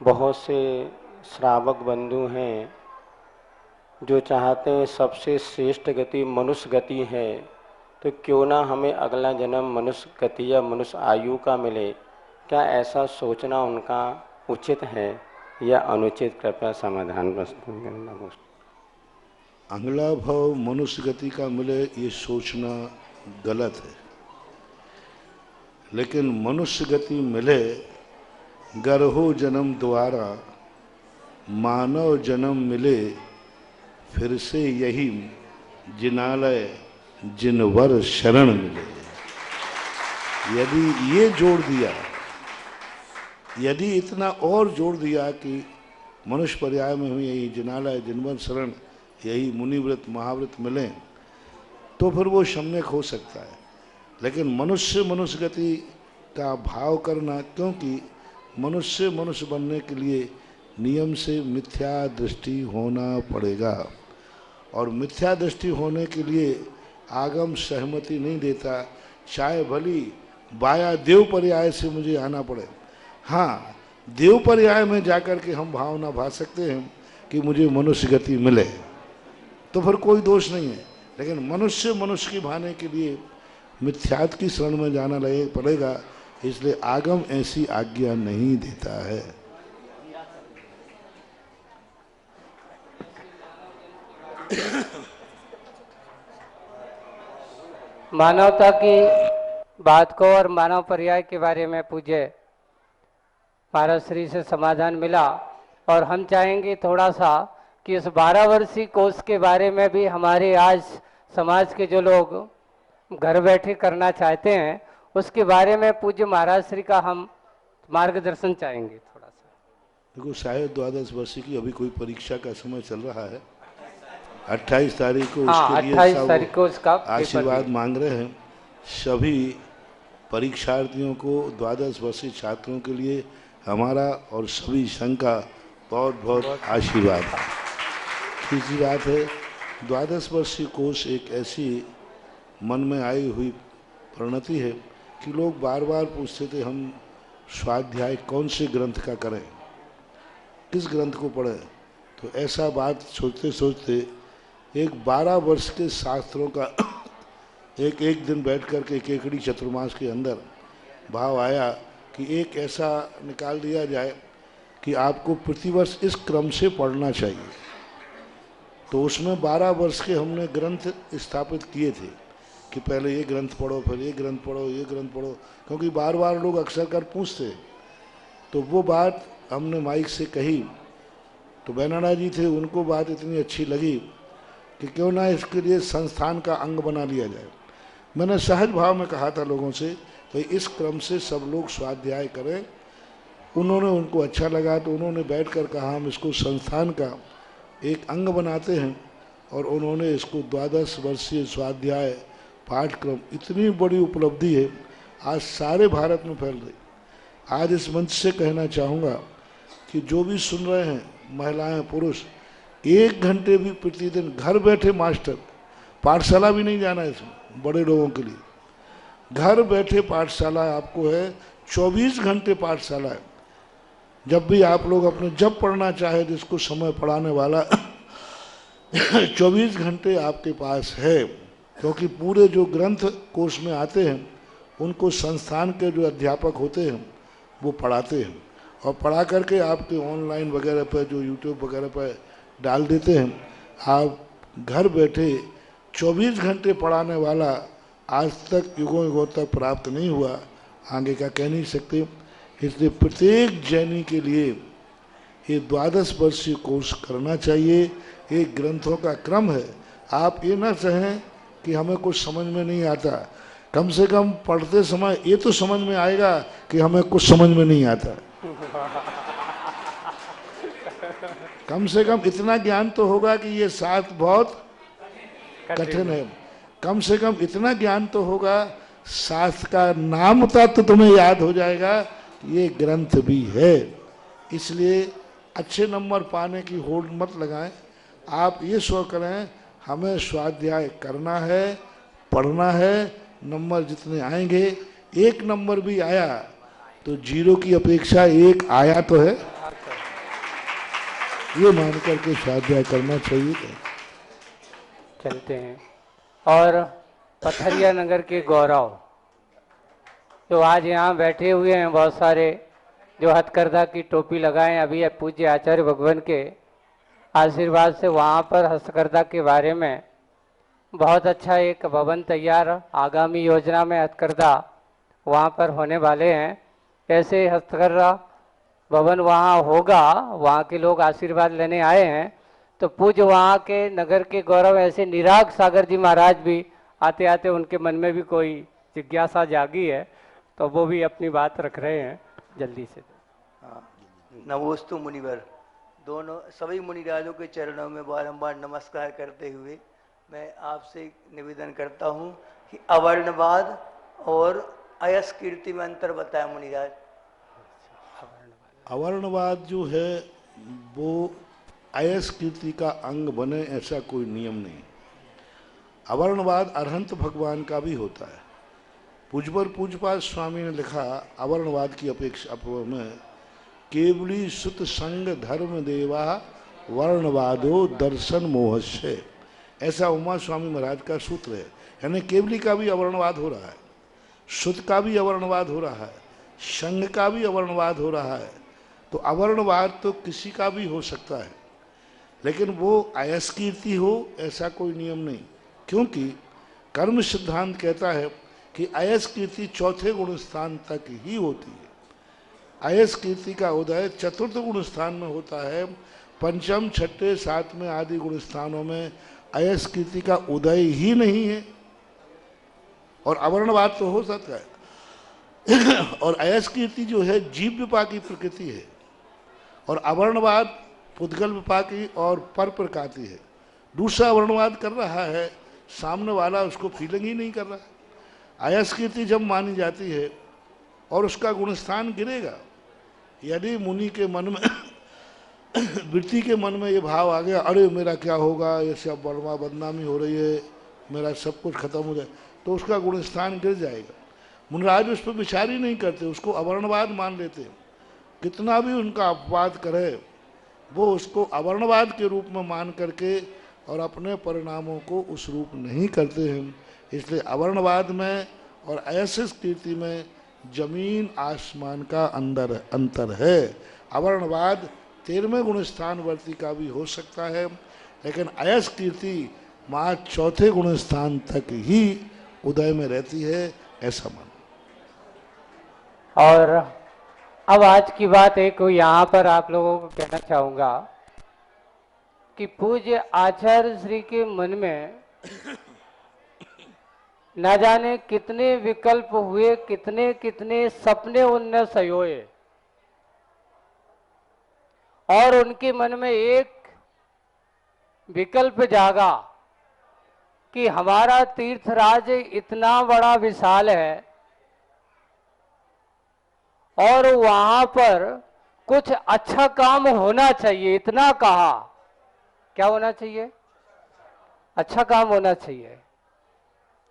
S10: बहुत से श्रावक बंधु हैं जो चाहते हैं सबसे श्रेष्ठ गति मनुष्य गति है, तो क्यों ना हमें अगला जन्म मनुष्य गति या मनुष्य आयु का मिले, क्या ऐसा सोचना उनका उचित है या अनुचित? कृपया समाधान प्रस्तुत करना।
S1: अगला भाव मनुष्य गति का मिले ये सोचना गलत है, लेकिन मनुष्य गति मिले गरहो जन्म द्वारा मानव जन्म मिले, फिर से यही जिनालय जिनवर शरण मिले। यदि ये जोड़ दिया, यदि इतना और जोड़ दिया कि मनुष्य पर्याय में हुई यही जिनालय जिनवर शरण, यही मुनिव्रत महाव्रत मिले, तो फिर वो सम्यक हो सकता है। लेकिन मनुष्य गति का भाव करना, क्योंकि मनुष्य बनने के लिए नियम से मिथ्या दृष्टि होना पड़ेगा, और मिथ्या दृष्टि होने के लिए आगम सहमति नहीं देता, चाहे भली बाया देव पर्याय से मुझे आना पड़े। हाँ, देव पर्याय में जाकर के हम भावना भा सकते हैं कि मुझे मनुष्य गति मिले, तो फिर कोई दोष नहीं है। लेकिन मनुष्य की भाने के लिए मिथ्यात्व की शरण में जाना पड़ेगा, इसलिए आगम ऐसी आज्ञा नहीं देता है।
S3: मानवता की बात को और मानव पर्याय के बारे में पूज्य महाराज श्री से समाधान मिला, और हम चाहेंगे थोड़ा सा कि इस 12 वर्षीय कोर्स के बारे में भी हमारे आज समाज के जो लोग घर बैठे करना चाहते हैं, उसके बारे में पूज्य महाराज श्री का हम मार्गदर्शन चाहेंगे थोड़ा सा।
S1: देखो, शायद 12 वर्षीय की अभी कोई परीक्षा का समय चल रहा है, 28 तारीख को उसके लिए
S3: 28 तारीख को उसका
S1: आशीर्वाद मांग रहे हैं। सभी परीक्षार्थियों को, 12 वर्षीय छात्रों के लिए हमारा और सभी संघ का बहुत बहुत आशीर्वाद। तीसरी बात है, 12 वर्षीय कोर्स एक ऐसी मन में आई हुई परिणति है कि लोग बार बार पूछते थे हम स्वाध्याय कौन से ग्रंथ का करें, किस ग्रंथ को पढ़ें। तो ऐसा बात सोचते सोचते एक 12 वर्ष के शास्त्रों का एक दिन बैठ कर के केकड़ी चतुर्मास के अंदर भाव आया कि एक ऐसा निकाल दिया जाए कि आपको प्रतिवर्ष इस क्रम से पढ़ना चाहिए। तो उसमें 12 वर्ष के हमने ग्रंथ स्थापित किए थे कि पहले ये ग्रंथ पढ़ो, फिर ये ग्रंथ पढ़ो, ये ग्रंथ पढ़ो, क्योंकि बार बार लोग अक्सर कर पूछते। तो वो बात हमने माइक से कही, तो बैनाडा जी थे, उनको बात इतनी अच्छी लगी कि क्यों ना इसके लिए संस्थान का अंग बना लिया जाए। मैंने सहज भाव में कहा था लोगों से भाई इस क्रम से सब लोग स्वाध्याय करें। उन्होंने, उनको अच्छा लगा, तो उन्होंने बैठकर कहा हम इसको संस्थान का एक अंग बनाते हैं, और उन्होंने इसको 12 वर्षीय स्वाध्याय पाठक्रम, इतनी बड़ी उपलब्धि है, आज सारे भारत में फैल रही। आज इस मंच से कहना चाहूँगा कि जो भी सुन रहे हैं, महिलाएं पुरुष, 1 घंटे भी प्रतिदिन घर बैठे मास्टर, पाठशाला भी नहीं जाना है इसमें, बड़े लोगों के लिए घर बैठे पाठशाला आपको है, 24 घंटे पाठशाला है। जब भी आप लोग अपने जब पढ़ना चाहे जिसको समय पढ़ाने वाला 24 घंटे आपके पास है, क्योंकि पूरे जो ग्रंथ कोर्स में आते हैं उनको संस्थान के जो अध्यापक होते हैं वो पढ़ाते हैं, और पढ़ा करके आपके ऑनलाइन वगैरह पर जो यूट्यूब वगैरह पर डाल देते हैं। आप घर बैठे 24 घंटे पढ़ाने वाला आज तक युगों तक प्राप्त नहीं हुआ, आगे का कह नहीं सकते। इसलिए प्रत्येक जैनी के लिए ये 12 वर्षीय कोर्स करना चाहिए। ये ग्रंथों का क्रम है। आप ये ना चाहें कि हमें कुछ समझ में नहीं आता, कम से कम पढ़ते समय ये तो समझ में आएगा कि हमें कुछ समझ में नहीं आता। कम से कम इतना ज्ञान तो होगा कि ये शास्त्र बहुत कठिन है। कम से कम इतना ज्ञान तो होगा, शास्त्र का नाम तो तुम्हें याद हो जाएगा, ये ग्रंथ भी है। इसलिए अच्छे नंबर पाने की होड़ मत लगाएं। आप ये सोच करें हमें स्वाध्याय करना है, पढ़ना है, नंबर जितने आएंगे, 1 नंबर भी आया तो 0 की अपेक्षा 1 आया तो है, ये मान करके स्वाध्याय करना चाहिए।
S3: चलते हैं। और पथरिया नगर के गौरव जो आज यहाँ बैठे हुए हैं बहुत सारे, जो हथकरघा की टोपी लगाए, अभी पूज्य आचार्य भगवान के आशीर्वाद से वहाँ पर हस्तकरघा के बारे में बहुत अच्छा एक भवन तैयार आगामी योजना में हथकरघा वहाँ पर होने वाले हैं। ऐसे हस्तकरघा भवन वहाँ होगा, वहाँ के लोग आशीर्वाद लेने आए हैं। तो पूज्य वहाँ के नगर के गौरव ऐसे निराग सागर जी महाराज भी आते आते उनके मन में भी कोई जिज्ञासा जागी है, तो वो भी अपनी बात रख रहे हैं जल्दी से।
S11: नमोस्तु मुनिवर, दोनों सभी मुनिराजों के चरणों में बारंबार नमस्कार करते हुए मैं आपसे निवेदन करता हूँ कि अवर्णवाद और अयस कीर्ति में अंतर बताया मुनिराज।
S1: अवर्णवाद जो है वो अयस कीर्ति का अंग बने ऐसा कोई नियम नहीं। अवर्णवाद अरहंत भगवान का भी होता है। पूजपर पूजपाद स्वामी ने लिखा अवर्णवाद की अपेक्षा में, केवली सुत संग धर्म देवा वर्णवादो दर्शन मोहस्य, ऐसा उमा स्वामी महाराज का सूत्र है। यानी केवली का भी अवर्णवाद हो रहा है, सुत का भी अवर्णवाद हो रहा है, संग का भी अवर्णवाद हो रहा है। तो अवर्णवाद तो किसी का भी हो सकता है, लेकिन वो अयस कीर्ति हो ऐसा कोई नियम नहीं, क्योंकि कर्म सिद्धांत कहता है कि अयस कीर्ति चौथे गुण स्थान तक ही होती है। अयस कीर्ति का उदय चतुर्थ गुण स्थान में होता है। पंचम, छठे, सातवें आदि गुण स्थानों में अयस कीर्ति का उदय ही नहीं है। और अवर्णवाद तो हो सकता है और अयस कीर्ति जो है जीव विपा की प्रकृति है, और अवर्णवाद पुद्गल विपा की और पर प्रकार की है। दूसरा अवर्णवाद कर रहा है, सामने वाला उसको फीलिंग ही नहीं कर रहा है। अयस कीर्ति जब मानी जाती है और उसका गुणस्थान गिरेगा, यदि मुनि के मन में वृत्ति के मन में ये भाव आ गया, अरे मेरा क्या होगा, ये सब बड़वा बदनामी हो रही है, मेरा सब कुछ खत्म हो जाए, तो उसका गुणस्थान गिर जाएगा। मुनिराज उस पर विचार ही नहीं करते, उसको अवर्णवाद मान लेते हैं। कितना भी उनका अपवाद करे, वो उसको अवर्णवाद के रूप में मान करके और अपने परिणामों को उस रूप नहीं करते हैं। इसलिए अवर्णवाद में और अयस कीर्ति में जमीन आसमान का अंतर है। अवर्णवाद 13वें गुण स्थान वर्ती का भी हो सकता है, लेकिन अयस कीर्ति माँ चौथे गुण स्थान तक ही उदय में रहती है, ऐसा मान।
S3: और अब आज की बात एक यहाँ पर आप लोगों को कहना चाहूँगा कि पूज्य आचार्य श्री के मन में न जाने कितने विकल्प हुए, कितने कितने सपने उनने सयोए, और उनके मन में एक विकल्प जागा कि हमारा तीर्थराज इतना बड़ा विशाल है और वहां पर कुछ अच्छा काम होना चाहिए। इतना कहा, क्या होना चाहिए? अच्छा काम होना चाहिए।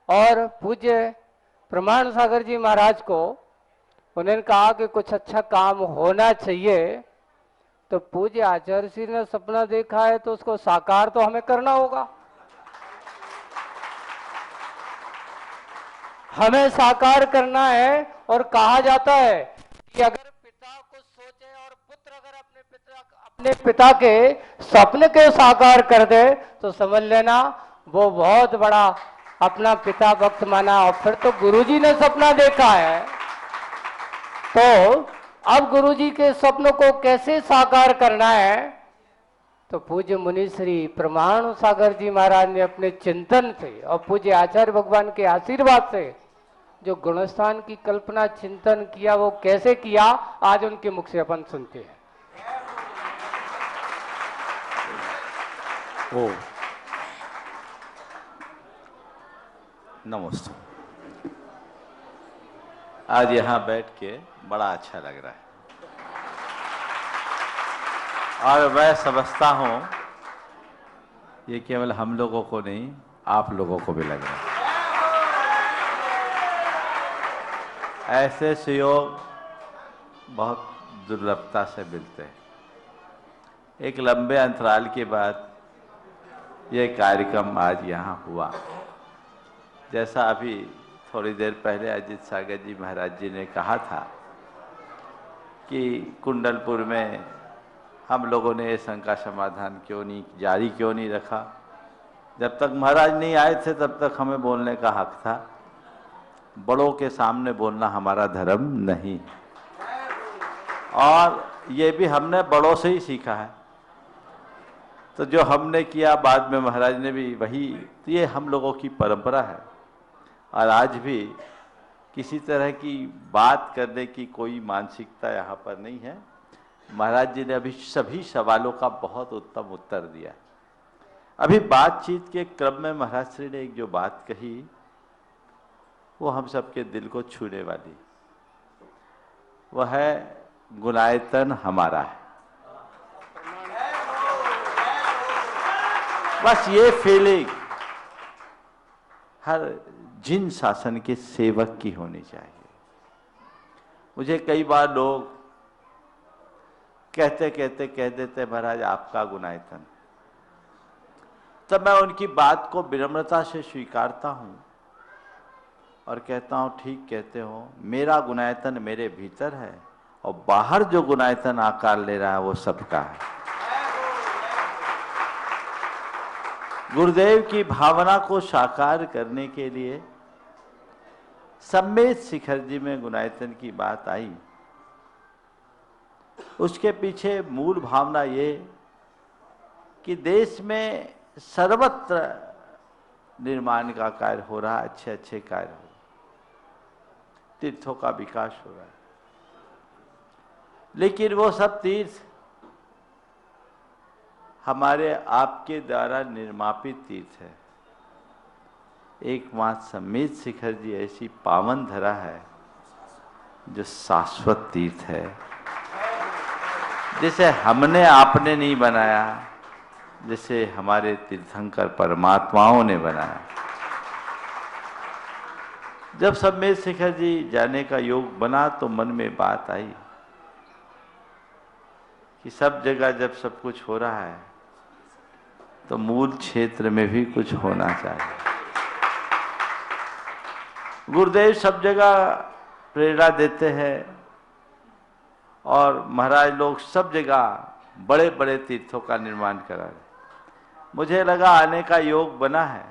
S3: और पूज्य प्रमाण सागर जी महाराज को उन्होंने कहा कि कुछ अच्छा काम होना चाहिए, तो पूज्य आचार्य श्री ने सपना देखा है तो उसको साकार तो हमें करना होगा। हमें साकार करना है। और कहा जाता है कि अगर पिता को सोचे और पुत्र अगर अपने पिता के सपने के साकार कर दे तो समझ लेना वो बहुत बड़ा अपना पिता भक्त माना। और फिर तो गुरुजी ने सपना देखा है, तो अब गुरुजी के सपनों को कैसे साकार करना है, तो पूज्य मुनि श्री प्रमाण सागर जी महाराज ने अपने चिंतन से और पूज्य आचार्य भगवान के आशीर्वाद से जो गुणस्थान की कल्पना चिंतन किया, वो कैसे किया आज उनके मुख से अपन सुनते हैं।
S12: ओ नमस्ते। आज यहाँ बैठ के बड़ा अच्छा लग रहा है और मैं समझता हूँ ये केवल हम लोगों को नहीं, आप लोगों को भी लग रहा है। ऐसे सुयोग बहुत दुर्लभता से मिलते हैं। एक लंबे अंतराल के बाद ये कार्यक्रम आज यहाँ हुआ। जैसा अभी थोड़ी देर पहले अजीत सागर जी महाराज जी ने कहा था कि कुंडलपुर में हम लोगों ने इस शंका समाधान जारी क्यों नहीं रखा। जब तक महाराज नहीं आए थे तब तक हमें बोलने का हक था। बड़ों के सामने बोलना हमारा धर्म नहीं, और ये भी हमने बड़ों से ही सीखा है। तो जो हमने किया बाद में महाराज ने भी वही, तो ये हम लोगों की परंपरा है। और आज भी किसी तरह की बात करने की कोई मानसिकता यहाँ पर नहीं है। महाराज जी ने अभी सभी सवालों का बहुत उत्तम उत्तर दिया। अभी बातचीत के क्रम में महाराज श्री ने एक जो बात कही वो हम सबके दिल को छूने वाली, वह है गुणायतन हमारा है। बस ये फीलिंग हर जिन शासन के सेवक की होनी चाहिए। मुझे कई बार लोग कहते कहते कह देते महाराज आपका गुणायतन, तब मैं उनकी बात को विनम्रता से स्वीकारता हूं और कहता हूं ठीक कहते हो, मेरा गुणायतन मेरे भीतर है और बाहर जो गुणायतन आकार ले रहा है वो सबका है। गुरुदेव की भावना को साकार करने के लिए सम्मेद शिखर जी में गुणायतन की बात आई। उसके पीछे मूल भावना ये कि देश में सर्वत्र निर्माण का कार्य हो रहा, अच्छे अच्छे कार्य हो, तीर्थों का विकास हो रहा है, लेकिन वो सब तीर्थ हमारे आपके द्वारा निर्मापित तीर्थ है। एकमात्र सम्मेद शिखर जी ऐसी पावन धरा है जो शाश्वत तीर्थ है, जिसे हमने आपने नहीं बनाया, जिसे हमारे तीर्थंकर परमात्माओं ने बनाया। जब सम्मेद शिखर जी जाने का योग बना तो मन में बात आई कि सब जगह जब सब कुछ हो रहा है तो मूल क्षेत्र में भी कुछ होना चाहिए। गुरुदेव सब जगह प्रेरणा देते हैं और महाराज लोग सब जगह बड़े बड़े तीर्थों का निर्माण करा रहे। मुझे लगा आने का योग बना है,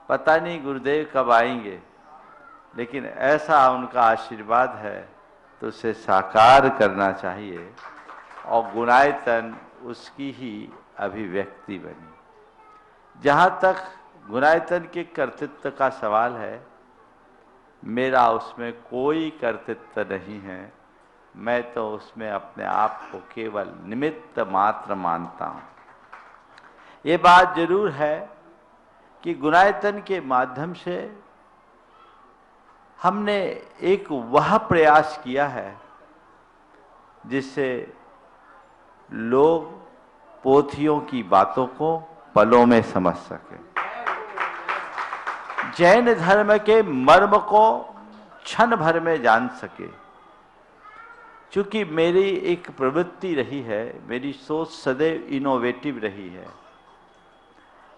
S12: पता नहीं गुरुदेव कब आएंगे, लेकिन ऐसा उनका आशीर्वाद है तो उसे साकार करना चाहिए और गुणायतन उसकी ही अभिव्यक्ति बनी। जहाँ तक गुणायतन के कर्तृत्व का सवाल है, मेरा उसमें कोई कर्तृत्व नहीं है। मैं तो उसमें अपने आप को केवल निमित्त मात्र मानता हूँ। ये बात जरूर है कि गुणायतन के माध्यम से हमने एक वह प्रयास किया है जिससे लोग पोथियों की बातों को पलों में समझ सके, जैन धर्म के मर्म को क्षण भर में जान सके। चूंकि मेरी एक प्रवृत्ति रही है, मेरी सोच सदैव इनोवेटिव रही है,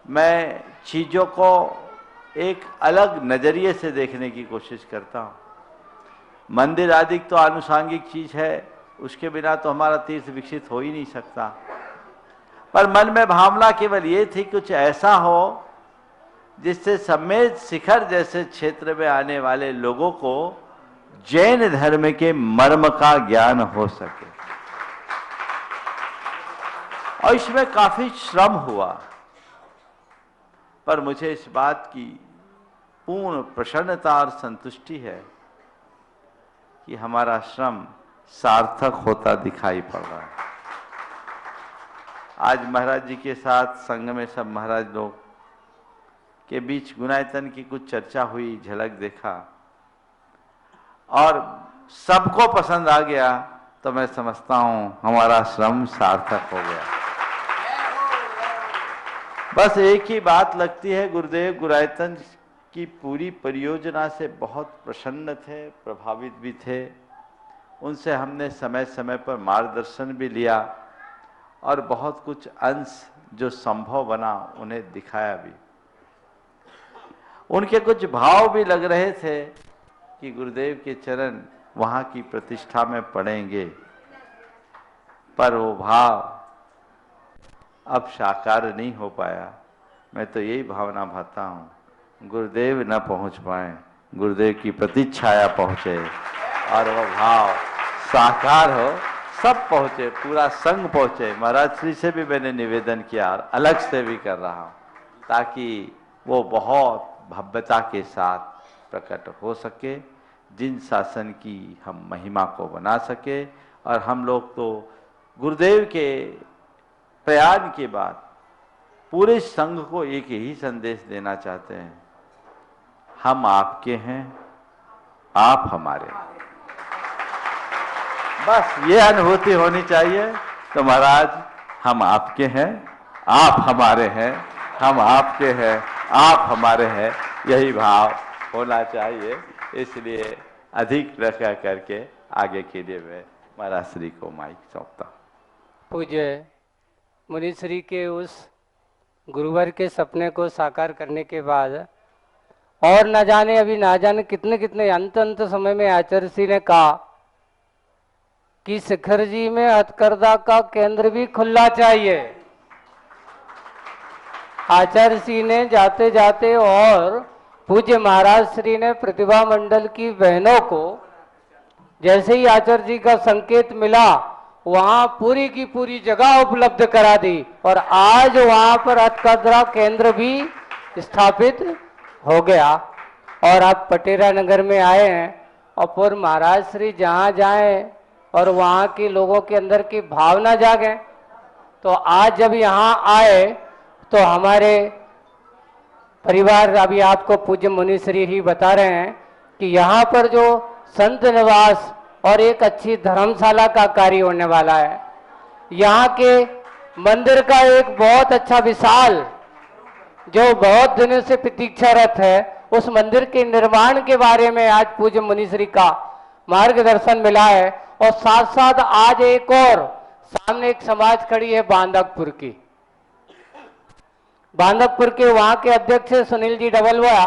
S12: मैं चीज़ों को एक अलग नज़रिए से देखने की कोशिश करता हूँ। मंदिर आदि तो आनुषांगिक चीज़ है, उसके बिना तो हमारा तीर्थ विकसित हो ही नहीं सकता। पर मन में भावना केवल ये थी कुछ ऐसा हो जिससे सम्मेद शिखर जैसे क्षेत्र में आने वाले लोगों को जैन धर्म के मर्म का ज्ञान हो सके। और इसमें काफी श्रम हुआ, पर मुझे इस बात की पूर्ण प्रसन्नता और संतुष्टि है कि हमारा श्रम सार्थक होता दिखाई पड़ रहा है। आज महाराज जी के साथ संघ में सब महाराज लोग के बीच गुणायतन की कुछ चर्चा हुई, झलक देखा और सबको पसंद आ गया, तो मैं समझता हूं हमारा श्रम सार्थक हो गया। बस एक ही बात लगती है, गुरुदेव गुणायतन की पूरी परियोजना से बहुत प्रसन्न थे, प्रभावित भी थे। उनसे हमने समय समय पर मार्गदर्शन भी लिया और बहुत कुछ अंश जो संभव बना उन्हें दिखाया भी। उनके कुछ भाव भी लग रहे थे कि गुरुदेव के चरण वहाँ की प्रतिष्ठा में पड़ेंगे, पर वो भाव अब साकार नहीं हो पाया। मैं तो यही भावना भाता हूँ, गुरुदेव न पहुँच पाए, गुरुदेव की प्रतीक्षाया पहुँचे और वो भाव साकार हो, सब पहुँचे, पूरा संघ पहुँचे। महाराज श्री से भी मैंने निवेदन किया और अलग से भी कर रहा हूँ, ताकि वो बहुत भव्यता के साथ प्रकट हो सके, जिन शासन की हम महिमा को बना सके। और हम लोग तो गुरुदेव के प्रयाण के बाद पूरे संघ को एक ही संदेश देना चाहते हैं, हम आपके हैं, आप हमारे। बस ये अनुभूति होनी चाहिए। तो महाराज हम आपके हैं, आप हमारे हैं, हम आपके हैं, आप हमारे हैं, यही भाव होना चाहिए। इसलिए अधिक न कह करके आगे के लिए मैं महाराज श्री को माइक सौंपता हूँ।
S3: पूज्य मुनि श्री के उस गुरुवर के सपने को साकार करने के बाद और न जाने अभी ना जाने कितने कितने अंत समय में आचार्य श्री ने कहा कि शिखर जी में हथकरघा का केंद्र भी खुलना चाहिए। आचार्य श्री ने जाते जाते और पूज्य महाराज श्री ने प्रतिभा मंडल की बहनों को जैसे ही आचार्य जी का संकेत मिला, वहां पूरी की पूरी जगह उपलब्ध करा दी और आज वहां पर हथकरघा केंद्र भी स्थापित हो गया। और आप पटेरा नगर में आए हैं और फिर महाराज श्री जहां जाएं और वहां के लोगों के अंदर की भावना जागे। तो आज जब यहाँ आए तो हमारे परिवार, अभी आपको पूज्य मुनि श्री ही बता रहे हैं कि यहाँ पर जो संत निवास और एक अच्छी धर्मशाला का कार्य होने वाला है। यहाँ के मंदिर का एक बहुत अच्छा विशाल, जो बहुत दिनों से प्रतीक्षारत है, उस मंदिर के निर्माण के बारे में आज पूज्य मुनि श्री का मार्गदर्शन मिला है। और साथ साथ आज एक और सामने एक समाज खड़ी है बांदकपुर की, बांदकपुर के वहां के अध्यक्ष सुनील जी डबलवा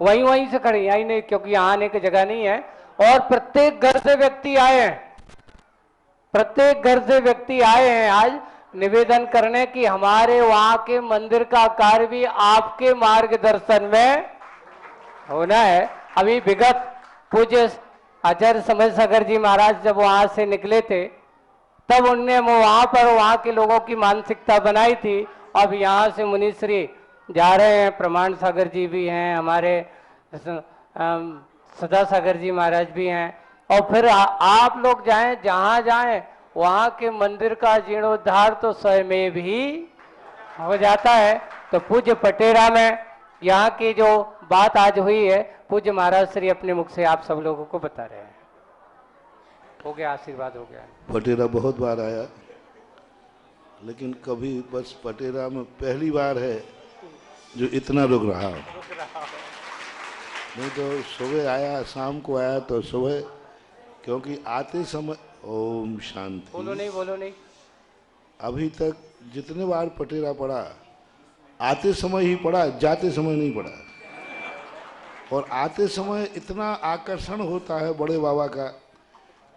S3: वहीं से खड़ी, आई नहीं क्योंकि यहाँ आने की जगह नहीं है। और प्रत्येक घर से व्यक्ति आए हैं, प्रत्येक घर से व्यक्ति आए हैं आज निवेदन करने की हमारे वहां के मंदिर का कार्य भी आपके मार्गदर्शन में होना है। अभी विगत पूज्य आचार्य समय सागर जी महाराज जब वहां से निकले थे, तब उनने वहां पर वहां के लोगों की मानसिकता बनाई थी। अब यहाँ से मुनि श्री जा रहे हैं, प्रमाण सागर जी भी हैं, हमारे सदा सागर जी महाराज भी हैं। और फिर आप लोग जाएं, जहाँ जाएं वहाँ के मंदिर का जीर्णोद्धार तो स्वयं में भी हो जाता है। तो पूज्य पटेरा में यहाँ की जो बात आज हुई है, पूज्य महाराज श्री अपने मुख से आप सब लोगों को बता रहे हैं। हो गया, आशीर्वाद हो गया।
S1: पटेरा बहुत बार आया, लेकिन कभी बस पटेरा में पहली बार है जो इतना रुक रहा हो। नहीं तो सुबह आया, शाम को आया तो सुबह, क्योंकि आते समय ओम शांति।
S3: बोलो नहीं, बोलो नहीं।
S1: अभी तक जितने बार पटेरा पड़ा, आते समय ही पड़ा, जाते समय नहीं पड़ा। और आते समय इतना आकर्षण होता है बड़े बाबा का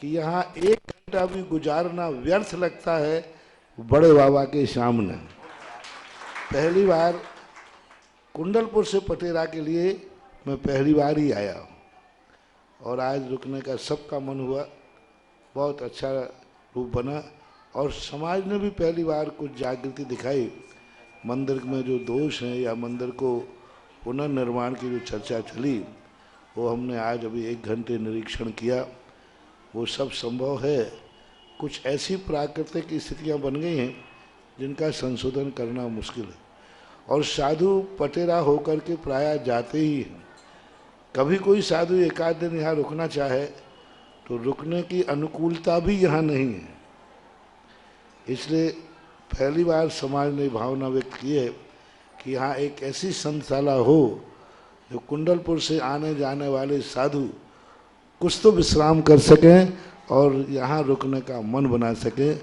S1: कि यहाँ 1 घंटा भी गुजारना व्यर्थ लगता है बड़े बाबा के सामने। पहली बार कुंडलपुर से पटेरा के लिए मैं पहली बार ही आया हूँ और आज रुकने का सबका मन हुआ, बहुत अच्छा रूप बना। और समाज ने भी पहली बार कुछ जागृति दिखाई। मंदिर में जो दोष हैं या मंदिर को पुनर्निर्माण की जो चर्चा चली, वो हमने आज अभी 1 घंटे निरीक्षण किया। वो सब संभव है। कुछ ऐसी प्राकृतिक स्थितियां बन गई हैं जिनका संशोधन करना मुश्किल है। और साधु पटेरा होकर के प्रायः जाते ही हैं। कभी कोई साधु 1 आध दिन यहाँ रुकना चाहे तो रुकने की अनुकूलता भी यहाँ नहीं है। इसलिए पहली बार समाज ने भावना व्यक्त की है कि यहाँ एक ऐसी संतशाला हो जो कुंडलपुर से आने जाने वाले साधु कुछ तो विश्राम कर सकें और यहाँ रुकने का मन बना सकें।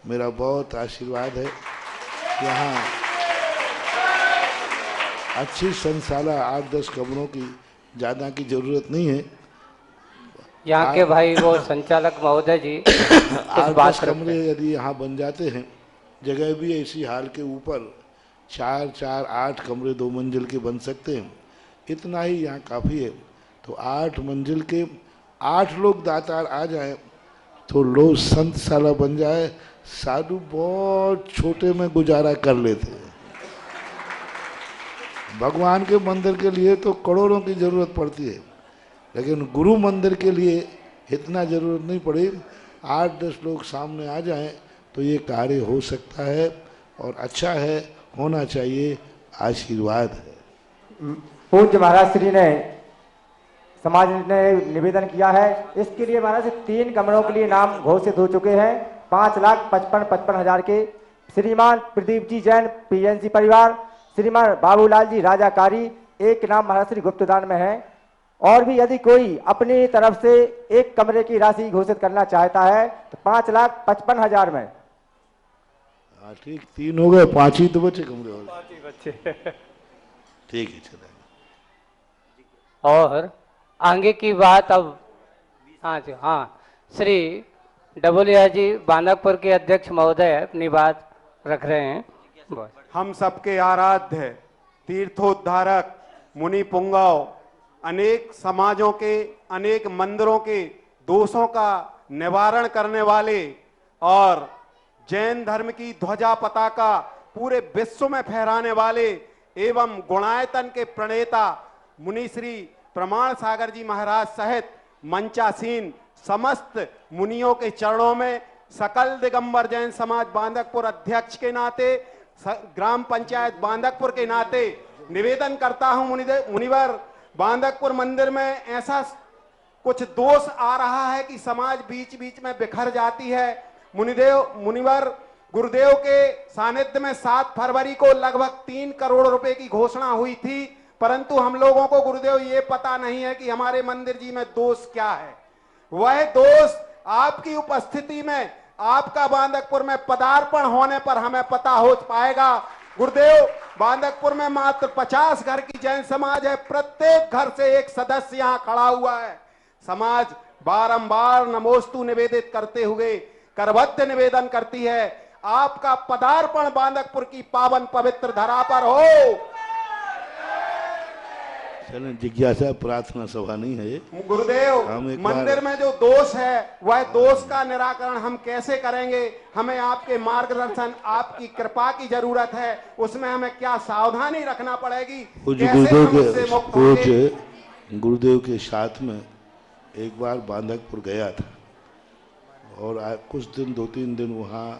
S1: मेरा बहुत आशीर्वाद है। यहाँ अच्छी संशाला 8-10 कमरों की ज़्यादा की जरूरत नहीं है।
S3: यहाँ के भाई वो संचालक महोदय जी
S1: 8-10 कमरे यदि यहाँ बन जाते हैं, जगह भी इसी हाल के ऊपर 4-4, 8 कमरे 2 मंजिल के बन सकते हैं, इतना ही यहाँ काफ़ी है। तो 8 मंजिल के 8 लोग दातार आ जाएं तो लोग संतशाला बन जाए, साधु बहुत छोटे में गुजारा कर लेते हैं। भगवान के मंदिर के लिए तो करोड़ों की ज़रूरत पड़ती है, लेकिन गुरु मंदिर के लिए इतना ज़रूरत नहीं पड़ी। 8-10 लोग सामने आ जाएं तो ये कार्य हो सकता है और अच्छा है, होना चाहिए, आशीर्वाद है।
S13: पूज्य महाराज श्री ने समाज ने निवेदन किया है, इसके लिए महाराज 3 कमरों के लिए नाम घोषित हो चुके हैं। 5,55,55,000 के श्रीमान प्रदीप जी जैन पीएनसी परिवार, श्रीमान बाबूलाल जी राजाकारी, एक नाम महाराज श्री गुप्तदान में है। और भी यदि कोई अपनी तरफ से 1 कमरे की राशि घोषित करना चाहता है तो 5,55,000 में।
S1: ठीक, 3 हो गए, 5 ही तो बचे कमरे और
S3: 5 ही बचे।
S1: ठीक है, चलेगा।
S3: और आगे की बात अब हाँ जी, हाँ, श्री डबलिया जी बांदकपुर के अध्यक्ष महोदय अपनी बात रख रहे हैं।
S14: हम सबके आराध्य तीर्थोद्धारक मुनि पुंगव, अनेक समाजों के, अनेक मंदिरों के दोषों का निवारण करने वाले और जैन धर्म की ध्वजा पताका पूरे विश्व में फहराने वाले एवं गुणायतन के प्रणेता मुनि श्री प्रमाण सागर जी महाराज सहित मंचासीन समस्त मुनियों के चरणों में सकल दिगंबर जैन समाज बांदकपुर अध्यक्ष के नाते, ग्राम पंचायत बांदकपुर के नाते निवेदन करता हूं, मुनिवर बांदकपुर मंदिर में ऐसा कुछ दोष आ रहा है कि समाज बीच बीच में बिखर जाती है। मुनिवर गुरुदेव के सानिध्य में 7 फरवरी को लगभग 3 करोड़ रुपए की घोषणा हुई थी, परंतु हम लोगों को गुरुदेव ये पता नहीं है कि हमारे मंदिर जी में दोष क्या है। वह दोष आपकी उपस्थिति में, आपका बांदकपुर में पदार्पण होने पर हमें पता हो पाएगा। गुरुदेव, बांदकपुर में मात्र 50 घर की जैन समाज है, प्रत्येक घर से एक सदस्य यहाँ खड़ा हुआ है। समाज बारंबार नमोस्तु निवेदित करते हुए करबद्ध निवेदन करती है, आपका पदार्पण बांदकपुर की पावन पवित्र धरा पर हो।
S1: जिज्ञासा प्रार्थना सभा नहीं है ये।
S14: गुरुदेव, मंदिर में जो दोष है वह दोष का निराकरण हम कैसे करेंगे? हमें आपके मार्गदर्शन, आपकी कृपा की जरूरत है। उसमें हमें क्या सावधानी रखना पड़ेगी?
S1: गुरुदेव के साथ में एक बार बांदकपुर गया था और कुछ दिन 2-3 दिन वहाँ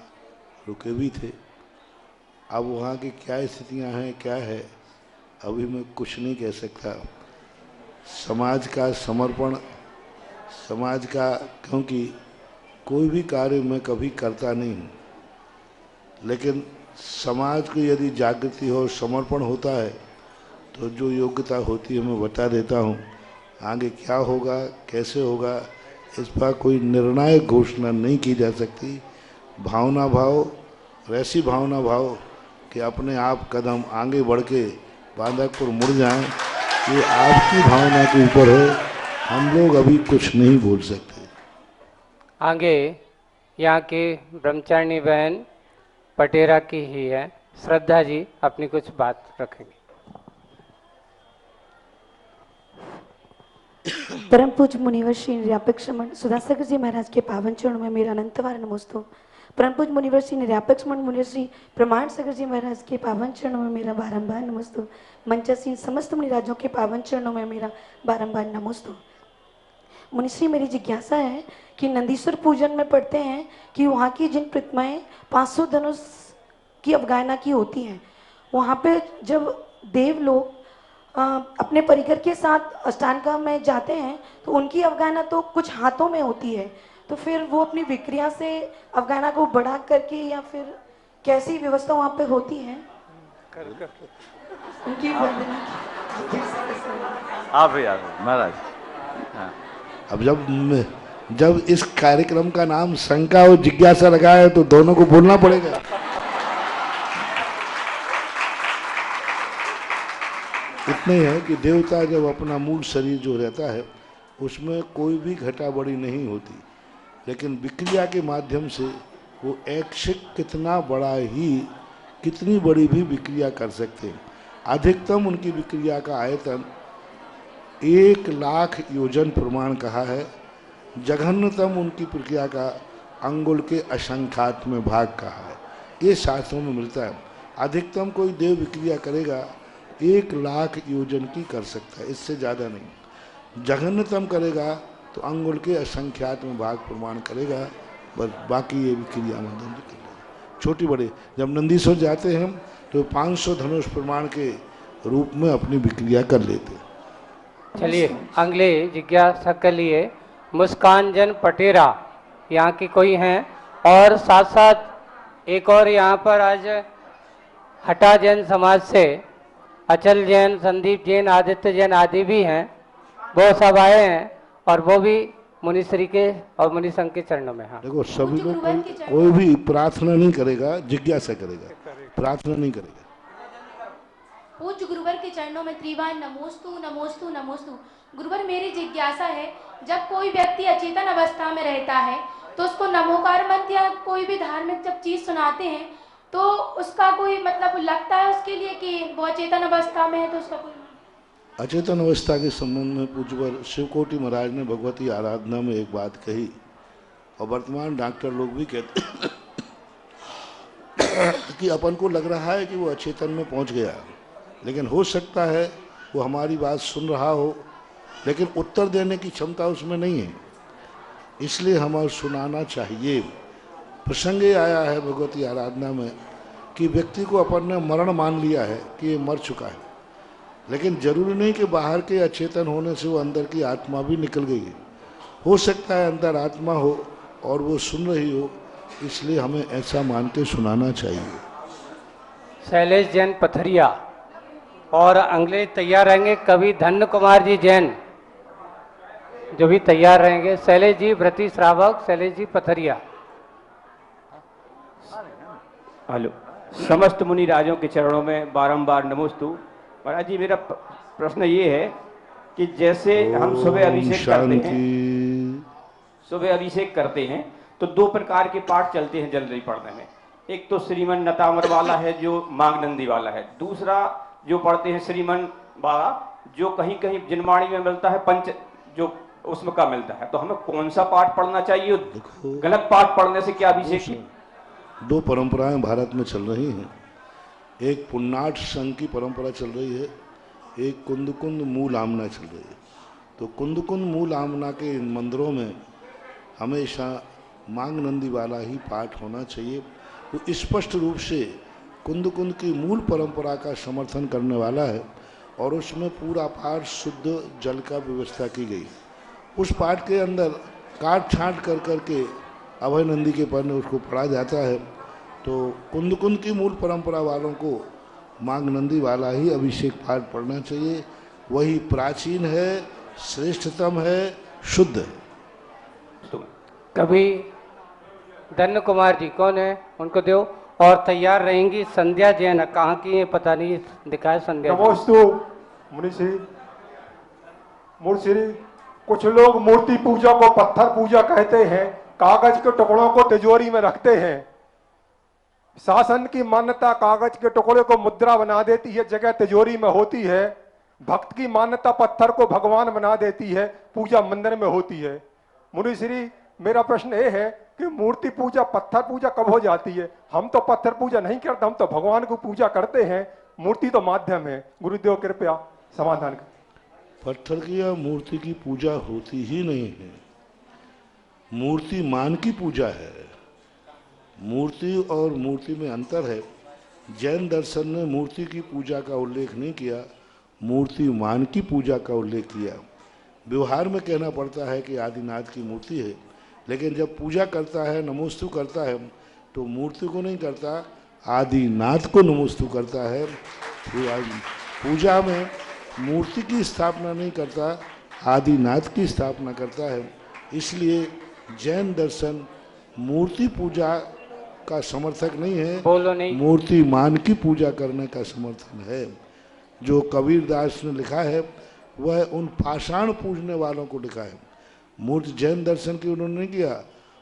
S1: रुके भी थे। अब वहाँ की क्या स्थितियाँ हैं, क्या है, अभी मैं कुछ नहीं कह सकता। समाज का समर्पण, समाज का, क्योंकि कोई भी कार्य मैं कभी करता नहीं हूँ, लेकिन समाज को यदि जागृति हो, समर्पण होता है तो जो योग्यता होती है मैं बता देता हूँ। आगे क्या होगा, कैसे होगा, इस पर कोई निर्णायक घोषणा नहीं की जा सकती। भावना भाव, ऐसी भावना भाव कि अपने आप कदम आगे बढ़ के बांदकपुर मुड़ जाएं, ये आपकी भावना के ऊपर है। हम लोग अभी कुछ नहीं बोल सकते।
S3: आगे यहाँ की ब्रह्मचारिणी बहन पटेरा की ही है, श्रद्धा जी अपनी कुछ बात रखेंगे।
S15: परम पूज्य मुनिवर श्री निर्यापक श्रमण सुधासागर जी महाराज के पावन चरणों में मेरा अनंतवार नमोस्तु। परम पूज्य मुनिवर श्री निर्यापक श्रमण मुनिवर श्री प्रमाण सागर जी महाराज के पावन चरणों में मेरा बारंबार नमोस्तु। मंचासीन समस्त मुनिराजों के पावन चरणों में मेरा बारंबार नमोस्तु। मुनिश्री, मेरी जिज्ञासा है कि नंदीश्वर पूजन में पढ़ते हैं कि वहाँ की जिन प्रतिमाएं 500 धनुष की अवगाहना की होती हैं, वहाँ पे जब देव लोग अपने परिकर के साथ अष्टांगा में जाते हैं तो उनकी अवगाहना तो कुछ हाथों में होती है, तो फिर वो अपनी विक्रिया से अवगाहना को बढ़ा करके या फिर कैसी व्यवस्था वहाँ पे होती है? उनकी
S12: आप महाराज। हाँ।
S1: अब जब इस कार्यक्रम का नाम शंका और जिज्ञासा लगा है तो दोनों को बोलना पड़ेगा। इतना ही है कि देवता जब अपना मूल शरीर जो रहता है उसमें कोई भी घटा बड़ी नहीं होती, लेकिन विक्रिया के माध्यम से वो ऐच्छिक कितना बड़ा ही कितनी बड़ी भी विक्रिया कर सकते हैं। अधिकतम उनकी विक्रिया का आयतन 1,00,000 योजन प्रमाण कहा है। जघन्यतम उनकी प्रक्रिया का अंगुल के असंख्यात्म भाग कहा है। ये शास्त्रों में मिलता है। अधिकतम कोई देव विक्रिया करेगा 1,00,000 योजन की कर सकता है, इससे ज़्यादा नहीं। जघन्यतम करेगा तो अंगुल के असंख्यात्म भाग प्रमाण करेगा, बस बाकी ये विक्रिया माध्यम से कर लेगा। छोटी बड़े जब नंदीश्वर जाते हैं तो 500 धनुष प्रमाण के रूप में अपनी विक्रिया कर लेते हैं।
S3: चलिए अगले जिज्ञासा के लिए मुस्कान जन पटेरा यहाँ की कोई हैं, और साथ साथ एक और यहाँ पर आज हटा जैन समाज से अचल जैन, संदीप जैन, आदित्य जैन आदि भी हैं, वो सब आए हैं और वो भी मुनिश्री के और मुनि संघ के चरणों में। हाँ
S1: देखो सभी लोग कोई भी प्रार्थना नहीं करेगा, जिज्ञासा करेगा, प्रार्थना नहीं करेगा।
S16: पूज्य गुरुवर के चरणों में त्रिवार नमोस्तु नमोस्तु नमोस्तु। गुरुवर मेरी जिज्ञासा है, जब कोई व्यक्ति अचेतन अवस्था में रहता है तो उसको नमोकार मंत्र या कोई भी धार्मिक जब चीज सुनाते हैं तो उसका कोई मतलब लगता है उसके लिए कि वो अचेतन अवस्था में है, तो उसका कोई
S1: अचेतन अवस्था के संबंध में पूज्यवर शिवकोटि महाराज ने भगवती आराधना में एक बात कही, और वर्तमान डॉक्टर लोग भी कहते कि अपन को लग रहा है कि वो अचेतन में पहुंच गया, लेकिन हो सकता है वो हमारी बात सुन रहा हो लेकिन उत्तर देने की क्षमता उसमें नहीं है, इसलिए हमें सुनाना चाहिए। प्रसंग ये आया है भगवती आराधना में कि व्यक्ति को अपन ने मरण मान लिया है कि ये मर चुका है, लेकिन जरूरी नहीं कि बाहर के अचेतन होने से वो अंदर की आत्मा भी निकल गई है। हो सकता है अंदर आत्मा हो और वो सुन रही हो, इसलिए हमें ऐसा मान के सुनाना चाहिए।
S3: शैलेश जैन पथरिया और अगले तैयार रहेंगे कवि धन्य कुमार जी जैन जो भी तैयार रहेंगे। शैलेश जी व्रती श्रावक, शैलेश जी पथरिया।
S17: हेलो, समस्त मुनि राजों के चरणों में बारंबार नमोस्तु। महाराज जी मेरा प्रश्न ये है कि जैसे हम सुबह अभिषेक करते हैं, सुबह अभिषेक करते हैं तो दो प्रकार के पाठ चलते हैं जल्दी पढ़ने में। एक तो श्रीमन नतामर वाला है जो मांगनंदी वाला है, दूसरा जो पढ़ते हैं श्रीमन वाला जो कहीं कहीं जिनवाणी में मिलता है, पंच जो उसमें का मिलता है। तो हमें कौन सा पाठ पढ़ना चाहिए? गलत पाठ पढ़ने से क्या अभिषेक की?
S1: दो परंपराएं भारत में चल रही हैं। एक पुन्नाट संघ की परंपरा चल रही है, एक कुंद कुंद मूल आमना चल रही है। तो कुंद कुंद मूल आमना के इन मंदिरों में हमेशा मांग नंदी वाला ही पाठ होना चाहिए। वो स्पष्ट रूप से कुंद कुंद की मूल परंपरा का समर्थन करने वाला है और उसमें पूरा पाठ शुद्ध जल का व्यवस्था की गई। उस पाठ के अंदर काट छांट कर करके अभय नंदी के पद में उसको पढ़ा जाता है। तो कुंद कुंद की मूल परंपरा वालों को मांग नंदी वाला ही अभिषेक पाठ पढ़ना चाहिए। वही प्राचीन है, श्रेष्ठतम है, शुद्ध है।
S3: कभी धन्य कुमार जी कौन है उनको दो, और तैयार रहेंगी संध्या जैन। कहाँ की है पता नहीं, दिखाए संध्या।
S18: नमोस्तु मुनिश्री। मुनिश्री, कुछ लोग मूर्ति पूजा को पत्थर पूजा कहते हैं, कागज के टुकड़ों को तिजोरी में रखते हैं। शासन की मान्यता कागज के टुकड़े को मुद्रा बना देती है, जगह तिजोरी में होती है। भक्त की मान्यता पत्थर को भगवान बना देती है, पूजा मंदिर में होती है। मुनिश्री, मेरा प्रश्न ये है कि मूर्ति पूजा पत्थर पूजा कब हो जाती है? हम तो पत्थर पूजा नहीं करते, हम तो भगवान को पूजा करते हैं, मूर्ति तो माध्यम है। गुरुदेव कृपया समाधान कर।
S1: पत्थर की या मूर्ति की पूजा होती ही नहीं है, मूर्ति मान की पूजा है। मूर्ति और मूर्ति में अंतर है। जैन दर्शन ने मूर्ति की पूजा का उल्लेख नहीं किया, मूर्ति मान की पूजा का उल्लेख किया। व्यवहार में कहना पड़ता है कि आदिनाथ की मूर्ति है, लेकिन जब पूजा करता है, नमोस्तु करता है, तो मूर्ति को नहीं करता, आदिनाथ को नमोस्तु करता है। पूजा में मूर्ति की स्थापना नहीं करता, आदिनाथ की स्थापना करता है। इसलिए जैन दर्शन मूर्ति पूजा का समर्थक नहीं है,
S3: बोलो नहीं।
S1: मूर्ति मान की पूजा करने का समर्थन है। जो कबीरदास ने लिखा है वह उन पाषाण पूजने वालों को लिखा है। मूर्ति जैन दर्शन की उन्होंने नहीं किया।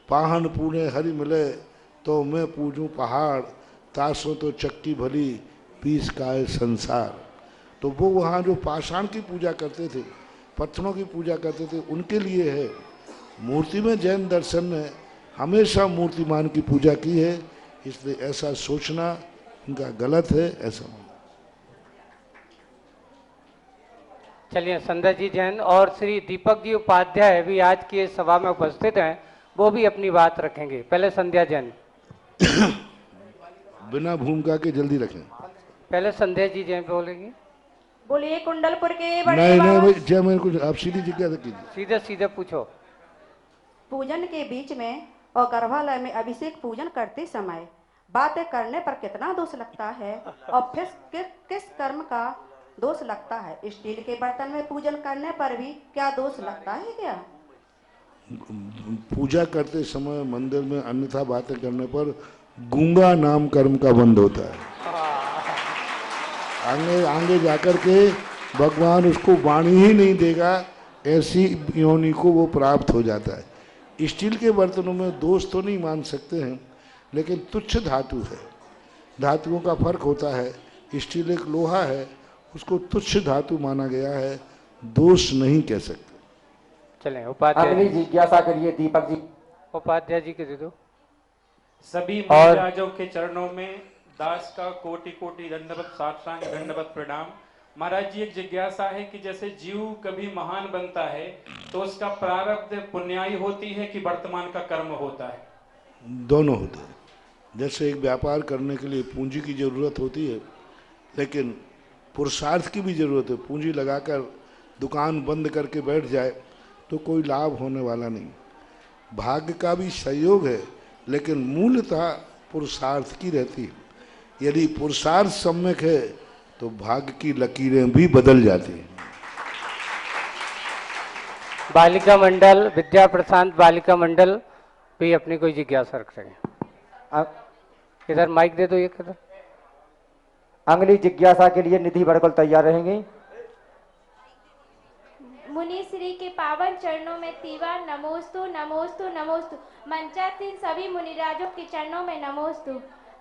S1: पाहन पूने हरि मिले तो मैं पूजूं पहाड़, तासों तो चक्की भली पीस काए संसार। तो वो वहाँ जो पाषाण की पूजा करते थे, पत्थरों की पूजा करते थे, उनके लिए है। मूर्ति में जैन दर्शन ने हमेशा मूर्तिमान की पूजा की है, इसलिए ऐसा सोचना उनका गलत है, ऐसा।
S3: चलिए, संध्या जी जैन और श्री दीपक जी उपाध्याय भी आज की इस सभा में उपस्थित हैं, वो भी अपनी बात रखेंगे। पहले संध्या जैन।
S1: बिना भूमिका के जल्दी रखें।
S3: पहले संध्या जी जैन बोलेंगे।
S19: बोलिए कुंडलपुर के बड़े
S1: नहीं
S19: बाबा।
S1: भाई, जय मेरे को आप सीधी जिज्ञासा कीजिए।
S3: सीधे सीधे पूछो।
S19: पूजन के बीच में और गर्भालय में अभिषेक पूजन करते समय बातें करने पर कितना दोष लगता है और फिर किस कर्म का दोष लगता है? स्टील के बर्तन में पूजन करने पर भी क्या दोष लगता है क्या?
S1: पूजा करते समय मंदिर में अन्यथा बातें करने पर गूंगा नाम कर्म का बंद होता है। आगे आगे जाकर के भगवान उसको वाणी ही नहीं देगा, ऐसी योनि को वो प्राप्त हो जाता है। स्टील के बर्तनों में दोष तो नहीं मान सकते हैं, लेकिन तुच्छ धातु है, धातुओं का फर्क होता है। स्टील एक लोहा है, उसको तुच्छ धातु माना गया है, दोष नहीं कह सकते।
S3: चलें, उपाध्याय
S13: अगली जिज्ञासा के लिए दीपक जी।
S3: उपाध्याय जी के दे दो।
S20: सभी महाराजों के चरणों में दास का कोटि कोटि दंडवत साष्टांग दंडवत प्रणाम। महाराज जी, एक जिज्ञासा है कि जैसे जीव कभी महान बनता है तो उसका प्रारब्ध पुण्याई होती है कि वर्तमान का कर्म होता है?
S1: दोनों होते हैं। जैसे एक व्यापार करने के लिए पूंजी की जरूरत होती है, लेकिन पुरुषार्थ की भी जरूरत है। पूंजी लगाकर दुकान बंद करके बैठ जाए तो कोई लाभ होने वाला नहीं। भाग्य का भी सहयोग है, लेकिन मूलतः पुरुषार्थ की रहती है। यदि पुरुषार्थ सम्यक है तो भाग्य की लकीरें भी बदल जाती हैं।
S3: बालिका मंडल, विद्या प्रशांत बालिका मंडल भी अपनी कोई जिज्ञासा रख सकें। इधर माइक दे दो, ये किधर।
S13: अगली जिज्ञासा के लिए निधि बड़कल तैयार रहेंगे।
S16: मुनि श्री के पावन चरणों में तीवा नमोस्तु नमोस्तु नमोस्तु। मंचासीन सभी मुनिराजों के चरणों में नमोस्तु।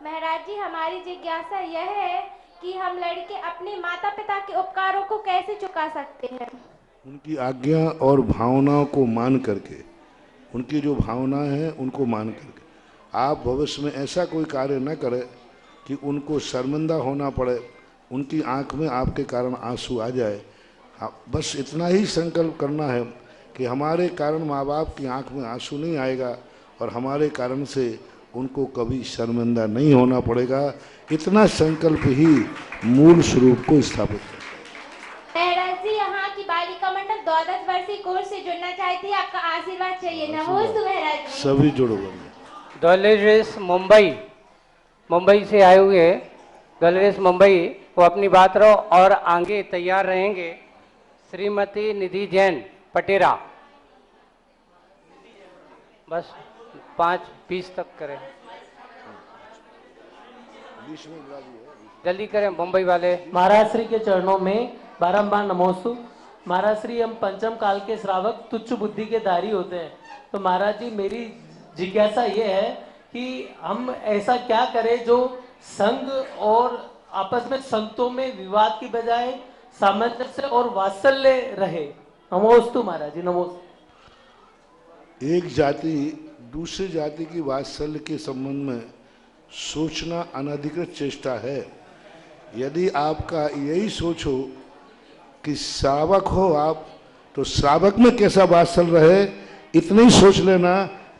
S16: महाराज जी, हमारी जिज्ञासा यह है कि हम लड़के अपने माता पिता के उपकारों को कैसे चुका सकते हैं?
S1: उनकी आज्ञा और भावनाओं को मान करके, उनकी जो भावनाएं हैं उनको मान करके। आप भविष्य में ऐसा कोई कार्य न करें कि उनको शर्मिंदा होना पड़े, उनकी आंख में आपके कारण आंसू आ जाए। बस इतना ही संकल्प करना है कि हमारे कारण माँ बाप की आंख में आंसू नहीं आएगा और हमारे कारण से उनको कभी शर्मिंदा नहीं होना पड़ेगा। इतना संकल्प ही मूल स्वरूप को स्थापित है।
S16: महाराज जी, यहाँ की बालिका मंडल 12 वर्षीय कोर्स से जुड़ना चाहती है, आपका आशीर्वाद चाहिए। नमोस्तु महाराज जी।
S1: सभी जुड़ो।
S3: दौलरेस मुंबई से आए हुए दौलरेस मुंबई, वो अपनी बात रहो और आगे तैयार रहेंगे श्रीमती निधि जैन पटेरा। बस 5:20 तक करें, जल्दी करें मुंबई वाले।
S21: महाराज श्री के चरणों में बारंबार नमोस्तु। महाराज श्री, हम पंचम काल के श्रावक तुच्छ बुद्धि के धारी होते हैं, तो महाराज जी मेरी जिज्ञासा ये है कि हम ऐसा क्या करें जो संघ और आपस में संतों में विवाद की बजाय सामंजस्य और वात्सल्य रहे। नमोस्तु महाराज जी, नमोस्तु।
S1: एक जाति दूसरी जाति की वात्सल्य के संबंध में सोचना अनधिकृत चेष्टा है। यदि आपका यही सोचो कि श्रावक हो आप, तो श्रावक में कैसा वात्सल्य रहे, इतनी सोच लेना,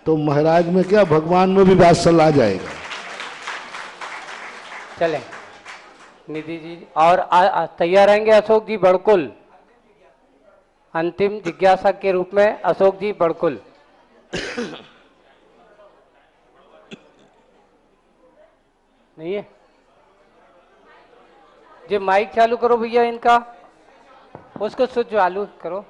S1: तो महाराज में क्या भगवान में भी वात्सल्य आ जाएगा।
S3: चलें निधि जी, और तैयार रहेंगे अशोक जी बड़कुल। अंतिम जिज्ञासा के रूप में अशोक जी बड़कुल। नहीं है जी, माइक चालू करो भैया इनका, उसको स्विच चालू करो।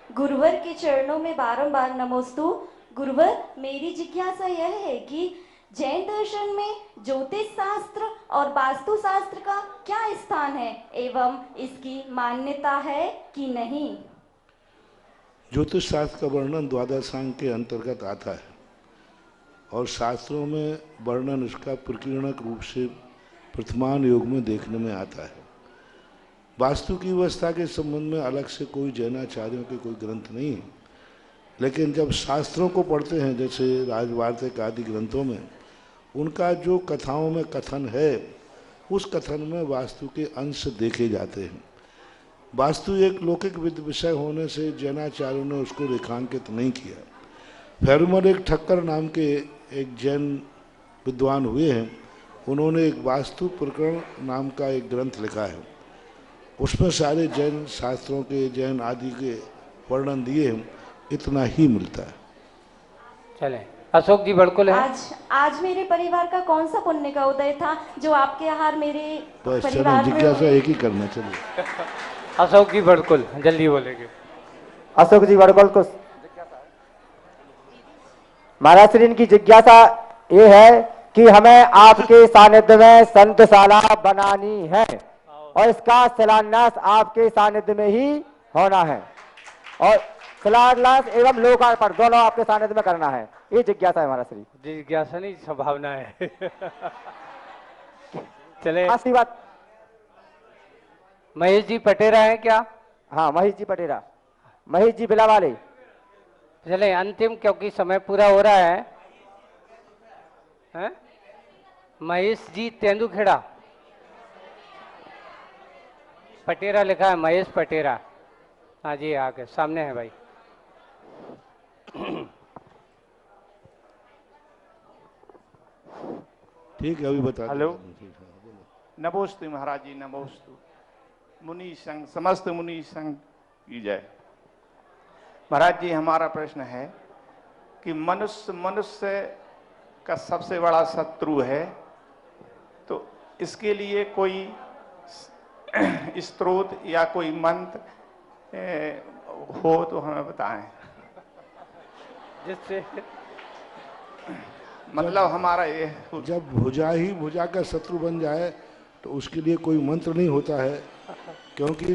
S22: गुरुवर के चरणों में बारंबार नमोस्तु। गुरुवर, मेरी जिज्ञासा यह है कि
S2: जैन दर्शन में ज्योतिष शास्त्र और वास्तु शास्त्र का क्या स्थान है एवं इसकी मान्यता है कि नहीं?
S1: ज्योतिष शास्त्र का वर्णन द्वादशांग के अंतर्गत आता है और शास्त्रों में वर्णन इसका प्रकीर्णक रूप से प्रथमान योग में देखने में आता है। वास्तु की व्यवस्था के संबंध में अलग से कोई जैनाचार्यों के कोई ग्रंथ नहीं है, लेकिन जब शास्त्रों को पढ़ते हैं जैसे राजवार्तिक आदि ग्रंथों में, उनका जो कथाओं में कथन है उस कथन में वास्तु के अंश देखे जाते हैं। वास्तु एक लौकिक विषय होने से जैनाचार्यों ने उसको रेखांकित नहीं किया। फेरुमल एक ठक्कर नाम के एक जैन विद्वान हुए हैं, उन्होंने एक वास्तु प्रकरण नाम का एक ग्रंथ लिखा है, उसमें सारे जैन शास्त्रों के जैन आदि के वर्णन दिए हैं, इतना ही मिलता है।
S3: चले अशोक जी बड़कुल है।
S2: आज मेरे परिवार का कौन सा पुण्य का उदय था जो आपके आहार मेरे परिवार में
S1: जिज्ञासा एक ही करना चाहिए।
S3: अशोक जी बड़कुल जल्दी बोलेंगे।
S13: अशोक जी बड़कुल को महाराज श्री इनकी जिज्ञासा ये है कि हमें आपके सानिध्य में संतशाला बनानी है और इसका शिलान्यास आपके सानिध्य में ही होना है और शिलान्यास एवं लोकार्पण दोनों आपके सानिध्य में करना है, ये जिज्ञासा है महाराज श्री।
S3: जिज्ञासा नहीं संभावना है। चले
S13: आखिरी बात
S3: महेश जी पटेरा है क्या?
S13: हाँ महेश जी पटेरा, महेश जी बिला वाले।
S3: चले अंतिम, क्योंकि समय पूरा हो रहा है। महेश जी तेंदुखेड़ा, पटेरा लिखा है, महेश पटेरा। हाँ जी आगे सामने है भाई।
S1: ठीक है अभी बता।
S9: हेलो, नमोस्तु महाराज जी, नमोस्तु। मुनि संघ, समस्त मुनि संघ की जय। महाराज जी हमारा प्रश्न है कि मनुष्य का सबसे बड़ा शत्रु है, तो इसके लिए कोई स्त्रोत या कोई मंत्र हो तो हमें बताएं,
S3: जिससे
S9: मतलब हमारा ये
S1: जब भुजा ही भुजा का शत्रु बन जाए तो उसके लिए कोई मंत्र नहीं होता है, क्योंकि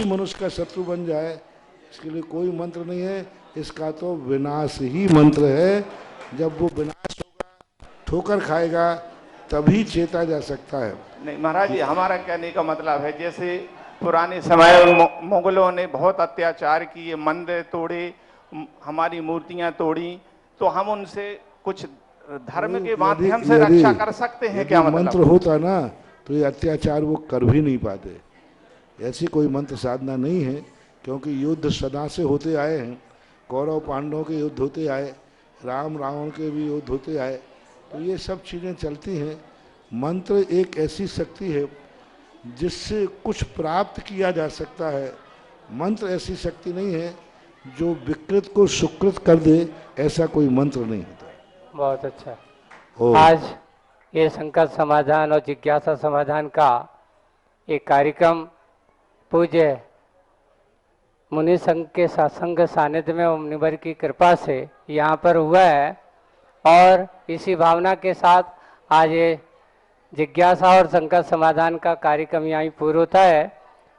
S1: मनुष्य का शत्रु बन जाए इसके लिए कोई मंत्र नहीं है, इसका तो विनाश ही मंत्र है। जब वो विनाश होगा, ठोकर खाएगा, तभी चेता जा सकता है।
S9: नहीं महाराज जी, हमारा कहने का मतलब है जैसे पुराने समय में मुगलों ने बहुत अत्याचार किए, मंदिर तोड़े, हमारी मूर्तियां तोड़ी, तो हम उनसे कुछ धर्म के माध्यम से रक्षा कर सकते हैं क्या? मतलब
S1: मंत्र होता ना तो ये अत्याचार वो कर भी नहीं पाते। ऐसी कोई मंत्र साधना नहीं है, क्योंकि युद्ध सदा से होते आए हैं। कौरव पांडवों के युद्ध होते आए, राम रावण के भी युद्ध होते आए, तो ये सब चीज़ें चलती हैं। मंत्र एक ऐसी शक्ति है जिससे कुछ प्राप्त किया जा सकता है। मंत्र ऐसी शक्ति नहीं है जो विकृत को सुकृत कर दे, ऐसा कोई मंत्र नहीं होता।
S3: बहुत अच्छा। आज ये संकट समाधान और जिज्ञासा समाधान का एक कार्यक्रम पूज्य मुनि संघ के सत्संग सानिध्य में मुनिवर की कृपा से यहाँ पर हुआ है, और इसी भावना के साथ आज ये जिज्ञासा और संकट समाधान का कार्यक्रम यहाँ पूरा होता है।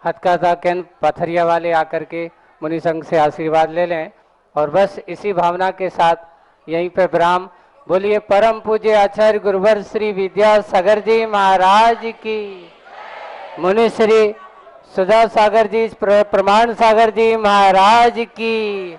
S3: हथकथा केंद्र पथरिया वाले आकर के मुनि संघ से आशीर्वाद ले लें, और बस इसी भावना के साथ यहीं पे विराम। बोलिए परम पूज्य आचार्य गुरुवर श्री विद्यासागर जी महाराज की, मुनि श्री सुधा सागर जी, प्रमाण सागर जी महाराज की।